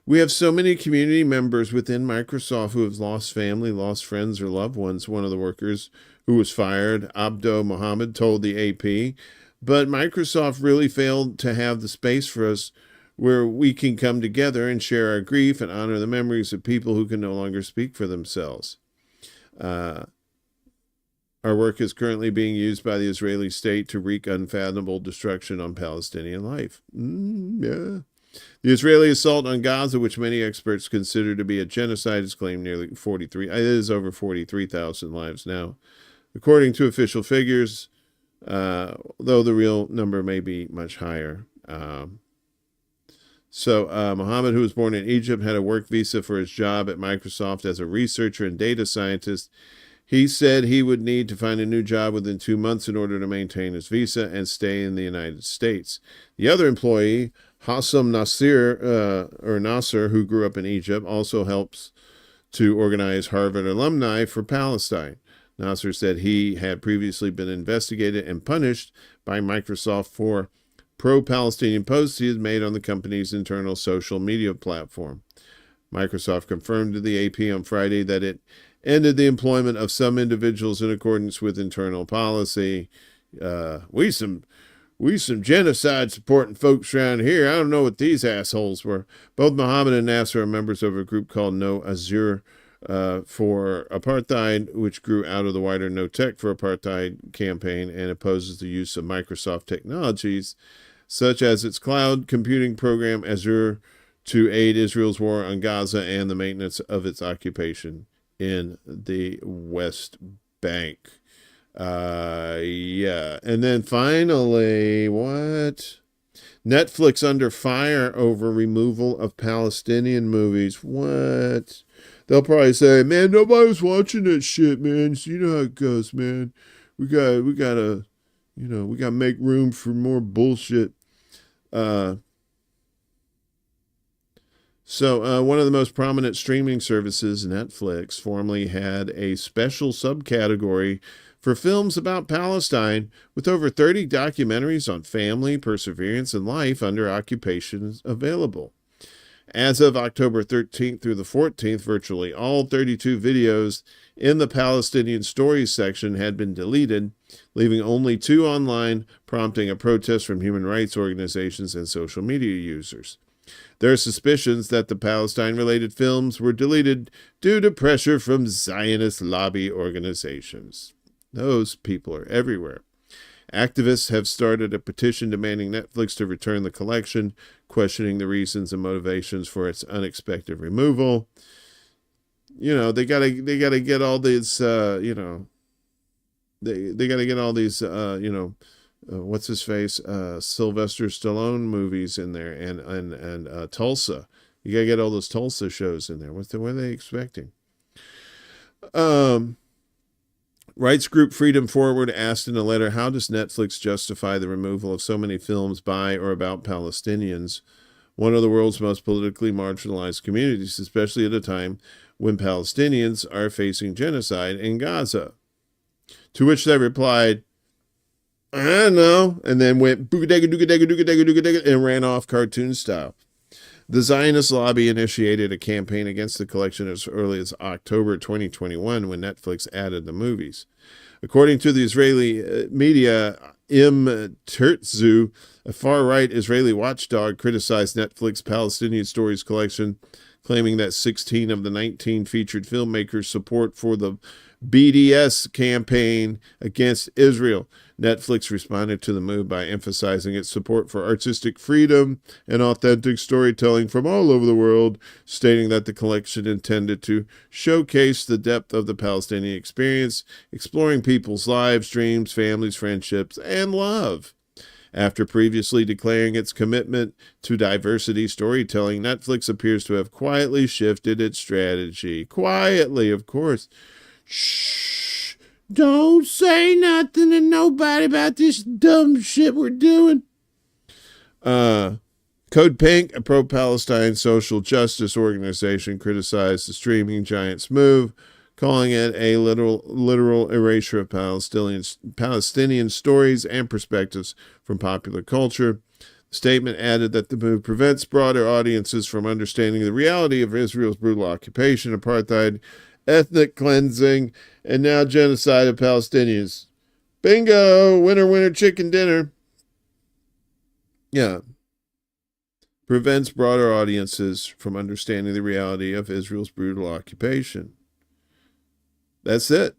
We have so many community members within Microsoft who have lost family, lost friends, or loved ones, one of the workers who was fired, Abdo Mohammed, told the AP. But Microsoft really failed to have the space for us where we can come together and share our grief and honor the memories of people who can no longer speak for themselves. Our work is currently being used by the Israeli state to wreak unfathomable destruction on Palestinian life. Yeah. The Israeli assault on Gaza, which many experts consider to be a genocide, has claimed nearly 43. It is over 43,000 lives now, according to official figures, though the real number may be much higher. Mohammed, who was born in Egypt, had a work visa for his job at Microsoft as a researcher and data scientist. He said he would need to find a new job within 2 months in order to maintain his visa and stay in the United States. The other employee, Hassam Nasser, who grew up in Egypt, also helps to organize Harvard alumni for Palestine. Nasser said he had previously been investigated and punished by Microsoft for pro-Palestinian posts he had made on the company's internal social media platform. Microsoft confirmed to the AP on Friday that it ended the employment of some individuals in accordance with internal policy. We some genocide supporting folks around here. I don't know what these assholes were. Both Mohammed and Nasser are members of a group called No Azure for Apartheid, which grew out of the wider No Tech for Apartheid campaign and opposes the use of Microsoft technologies, such as its cloud computing program Azure, to aid Israel's war on Gaza and the maintenance of its occupation in the West Bank. And then finally, what? Netflix under fire over removal of Palestinian movies. What? They'll probably say, man, nobody's watching that shit, man. So you know how it goes, man. We gotta make room for more bullshit. So one of the most prominent streaming services, Netflix, formerly had a special subcategory for films about Palestine, with over 30 documentaries on family, perseverance, and life under occupation available. As of October 13th through the 14th, virtually all 32 videos in the Palestinian Stories section had been deleted, leaving only 2 online, prompting a protest from human rights organizations and social media users. There are suspicions that the Palestine-related films were deleted due to pressure from Zionist lobby organizations. Those people are everywhere. Activists have started a petition demanding Netflix to return the collection, questioning the reasons and motivations for its unexpected removal. You know, they gotta get all these, they gotta get all these, what's his face, Sylvester Stallone movies in there, and Tulsa. You gotta get all those Tulsa shows in there. What are they expecting? Rights group Freedom Forward asked in a letter, how does Netflix justify the removal of so many films by or about Palestinians, one of the world's most politically marginalized communities, especially at a time when Palestinians are facing genocide in Gaza? To which they replied, I don't know, and then went and ran off cartoon style. The Zionist lobby initiated a campaign against the collection as early as October 2021 when Netflix added the movies. According to the Israeli media, Im Tertzu, a far-right Israeli watchdog, criticized Netflix Palestinian Stories collection, claiming that 16 of the 19 featured filmmakers' support for the BDS campaign against Israel. Netflix responded to the move by emphasizing its support for artistic freedom and authentic storytelling from all over the world, stating that the collection intended to showcase the depth of the Palestinian experience, exploring people's lives, dreams, families, friendships, and love. After previously declaring its commitment to diversity storytelling, Netflix appears to have quietly shifted its strategy. Quietly, of course. Shh. Don't say nothing to nobody about this dumb shit we're doing. Code Pink, a pro-Palestine social justice organization, criticized the streaming giant's move, calling it a literal erasure of Palestinian stories and perspectives from popular culture. The statement added that the move prevents broader audiences from understanding the reality of Israel's brutal occupation, apartheid, ethnic cleansing, and now genocide of Palestinians. Bingo! Winner, winner, chicken dinner. Yeah. Prevents broader audiences from understanding the reality of Israel's brutal occupation. That's it.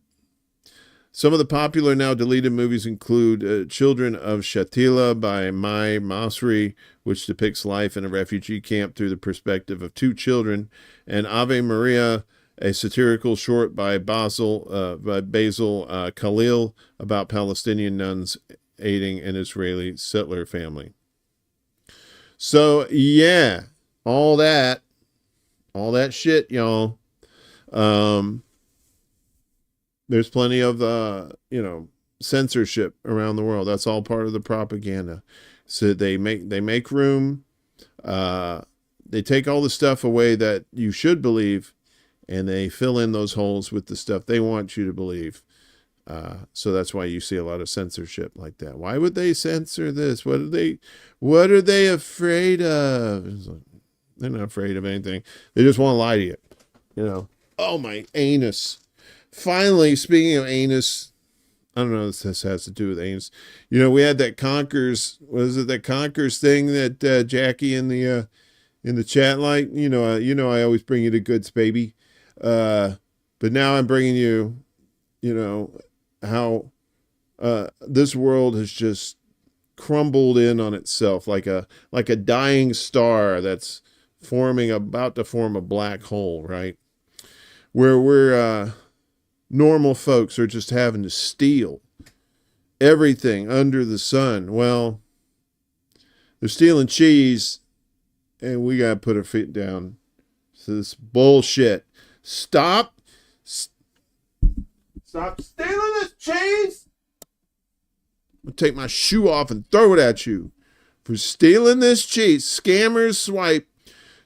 Some of the popular now deleted movies include Children of Shatila by Mai Masri, which depicts life in a refugee camp through the perspective of two children, and Ave Maria, a satirical short by Basil Khalil about Palestinian nuns aiding an Israeli settler family. So, yeah, all that shit, y'all. There's plenty of, censorship around the world. That's all part of the propaganda. So they make room. They take all the stuff away that you should believe, and they fill in those holes with the stuff they want you to believe. So that's why you see a lot of censorship like that. Why would they censor this? What are they afraid of? They're not afraid of anything. They just want to lie to you. Oh, my anus. Finally, speaking of anus, I don't know if this has to do with anus. We had that Conkers, that Conkers thing that Jackie in the chat like? I always bring you the goods, baby. But now I'm bringing you, how this world has just crumbled in on itself like a dying star that's about to form a black hole, right? Where we're normal folks are just having to steal everything under the sun. Well, they're stealing cheese, and we gotta put our feet down. So this bullshit. Stop stealing this cheese. I'm gonna take my shoe off and throw it at you for stealing this cheese. Scammers swipe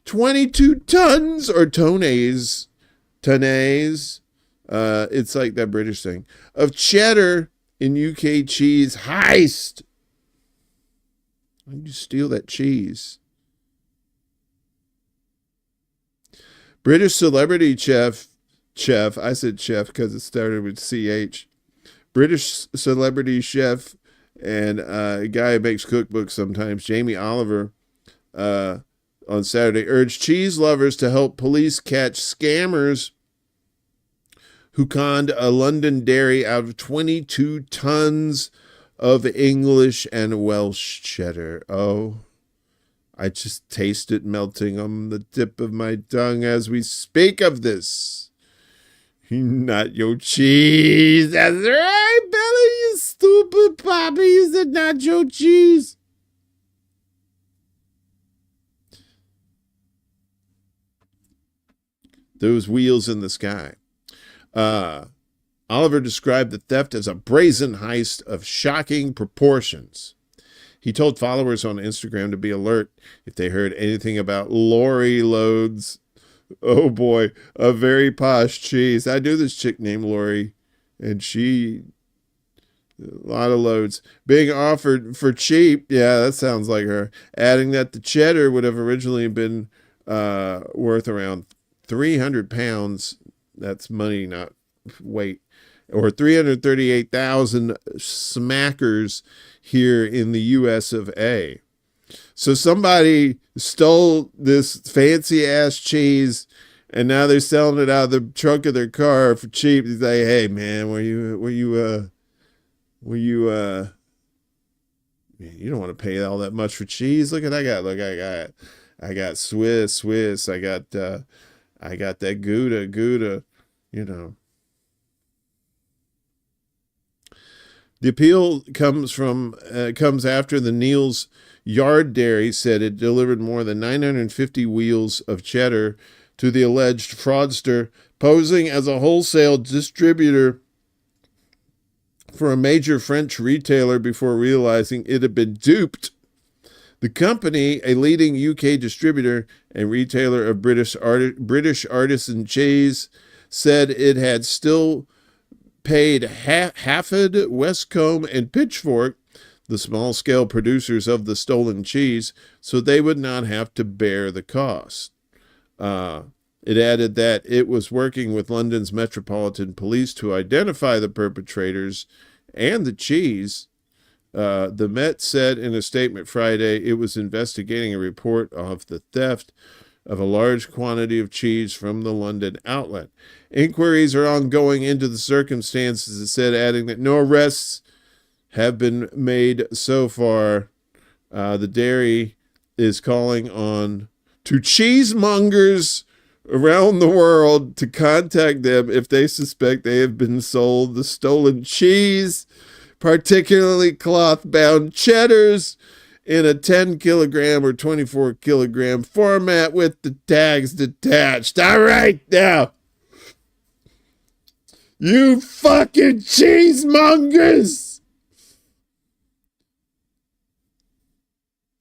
22 tons or tonnes. It's like that British thing of cheddar in UK cheese heist. Why did you steal that cheese? British celebrity chef, I said chef because it started with CH. British celebrity chef and a guy who makes cookbooks sometimes, Jamie Oliver, on Saturday urged cheese lovers to help police catch scammers who conned a London dairy out of 22 tons of English and Welsh cheddar. Oh, I just taste it melting on the tip of my tongue as we speak of this. Not your cheese. That's right, Bella, you stupid Poppy. You said not your cheese. Those wheels in the sky. Oliver described the theft as a brazen heist of shocking proportions. He told followers on Instagram to be alert if they heard anything about lorry loads. Oh boy, a very posh cheese. I knew this chick named Lori, and a lot of loads being offered for cheap. Yeah, that sounds like her. Adding that the cheddar would have originally been worth around 300 pounds. That's money, not weight. Or 338,000 smackers here in the US of A. So somebody stole this fancy ass cheese And now they're selling it out of the trunk of their car for cheap. They say, "Hey man, you don't want to pay all that much for cheese. Look at I got Swiss. I got that Gouda, you know." The appeal comes after the Neal's Yard Dairy said it delivered more than 950 wheels of cheddar to the alleged fraudster, posing as a wholesale distributor for a major French retailer before realizing it had been duped. The company, a leading UK distributor and retailer of British artisan cheese, said it had still paid Hafod, Westcombe, and Pitchfork, the small-scale producers of the stolen cheese, so they would not have to bear the cost. It added that it was working with London's Metropolitan Police to identify the perpetrators and the cheese. The Met said in a statement Friday it was investigating a report of the theft of a large quantity of cheese from the London outlet. Inquiries are ongoing into the circumstances, it said, adding that no arrests have been made so far. The dairy is calling on cheesemongers around the world to contact them if they suspect they have been sold the stolen cheese, particularly cloth-bound cheddars, in a 10 kilogram or 24 kilogram format with the tags detached. All right, now, you fucking cheesemongers!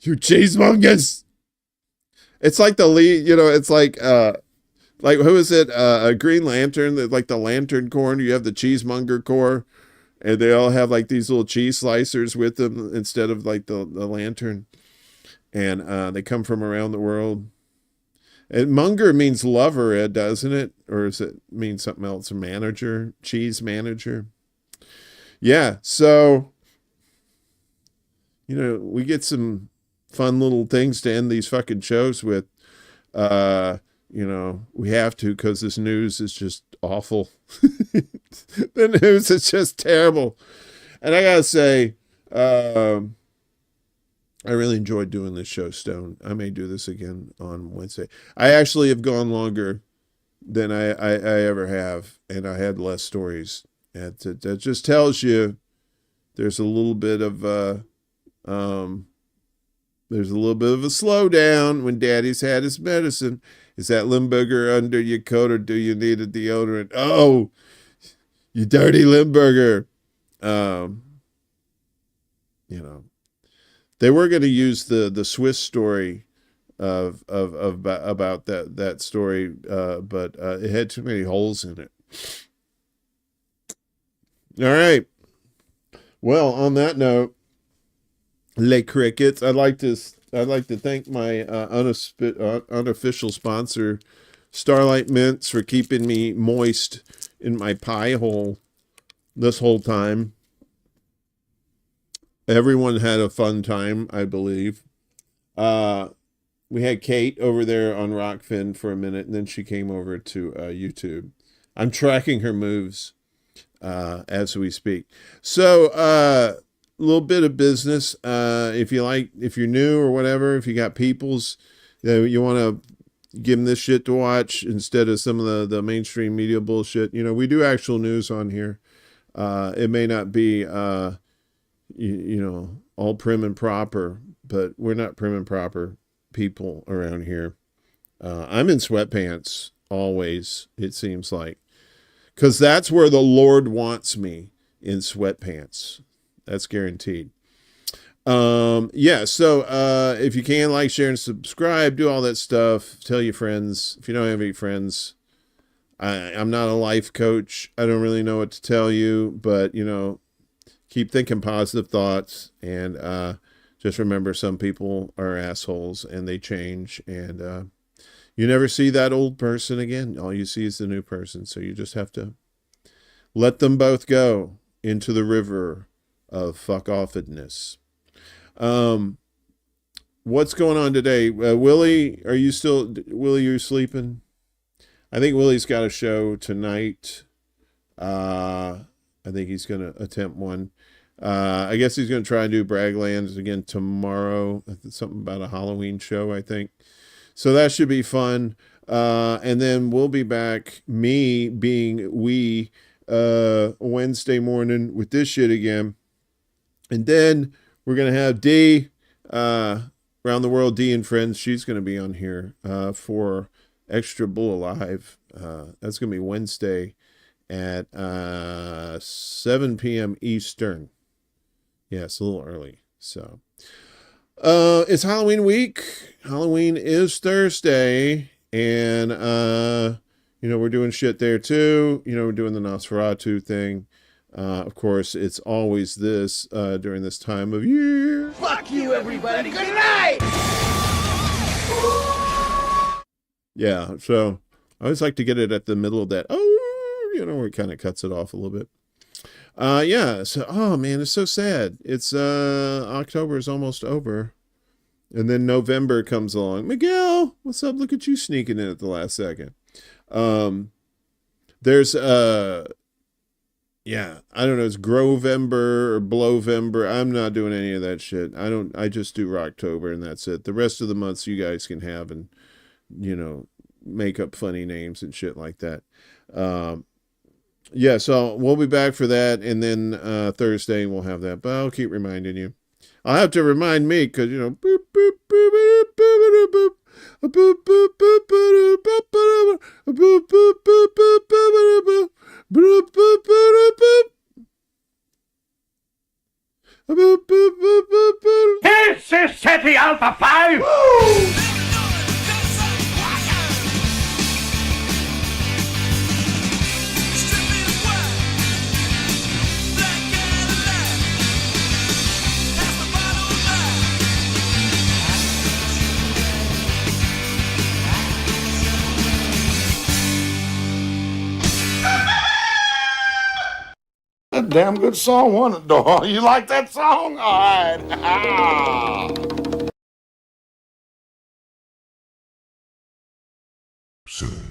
You cheesemongers! It's like the lead, it's like who is it? A Green Lantern, like the Lantern Corps. You have the Cheesemonger Corps, and they all have like these little cheese slicers with them instead of like the lantern. And they come from around the world. And monger means lover, doesn't it? Or does it mean something else? A manager, cheese manager. Yeah, so, we get some fun little things to end these fucking shows with. We have to, because this news is just awful. The news is just terrible. And I gotta say, I really enjoyed doing this show, Stone. I may do this again on Wednesday. I actually have gone longer than I ever have, and I had less stories. That just tells you there's a little bit of a slowdown when Daddy's had his medicine. Is that Limburger under your coat, or do you need a deodorant? Oh, you dirty Limburger. They were going to use the Swiss story about that story, but it had too many holes in it. All right. Well, on that note, Les Crickets, I'd like to thank my unofficial sponsor, Starlight Mints, for keeping me moist in my pie hole this whole time. Everyone had a fun time, I believe. We had Kate over there on Rockfin for a minute, and then she came over to YouTube. I'm tracking her moves as we speak. So, a little bit of business. If you're new or whatever, if you got peoples, you want to give them this shit to watch instead of some of the mainstream media bullshit. We do actual news on here. It may not be, all prim and proper, but we're not prim and proper people around here. I'm in sweatpants always, it seems like, because that's where the Lord wants me, in sweatpants. That's guaranteed. So if you can, like, share, and subscribe, do all that stuff. Tell your friends. If you don't have any friends, I'm not a life coach. I don't really know what to tell you, but, keep thinking positive thoughts, and just remember, some people are assholes and they change, and you never see that old person again. All you see is the new person. So you just have to let them both go into the river of fuck-offedness. What's going on today? Willie, are you sleeping? I think Willie's got a show tonight. I think he's going to attempt one. I guess he's going to try and do Braglands again tomorrow. Something about a Halloween show, I think. So that should be fun. And then we'll be back, me being Wednesday morning with this shit again. And then we're going to have D, Around the World, D and Friends. She's going to be on here for ExtraBulla Live. That's going to be Wednesday at 7 p.m. Eastern. Yeah, it's a little early. So it's Halloween week. Halloween is Thursday. And, we're doing shit there too. We're doing the Nosferatu thing. Of course, it's always this during this time of year. Fuck you, everybody. Good night. Yeah, so I always like to get it at the middle of that. Where it kind of cuts it off a little bit. So, oh man, it's so sad. It's October is almost over. And then November comes along. Miguel, what's up? Look at you sneaking in at the last second. There's I don't know, it's Grovember or Blowvember. I'm not doing any of that shit. I just do Rocktober and that's it. The rest of the months you guys can have and make up funny names and shit like that. So we'll be back for that, and then Thursday we'll have that. But I'll keep reminding you. I'll have to remind me because boop, boop, boop, boop, boop, boop, boop, boop, boop, boop, boop, boop, boop, boop, boop. This is City Alpha 5. A damn good song, wasn't it, Dora? You like that song? All right. Soon.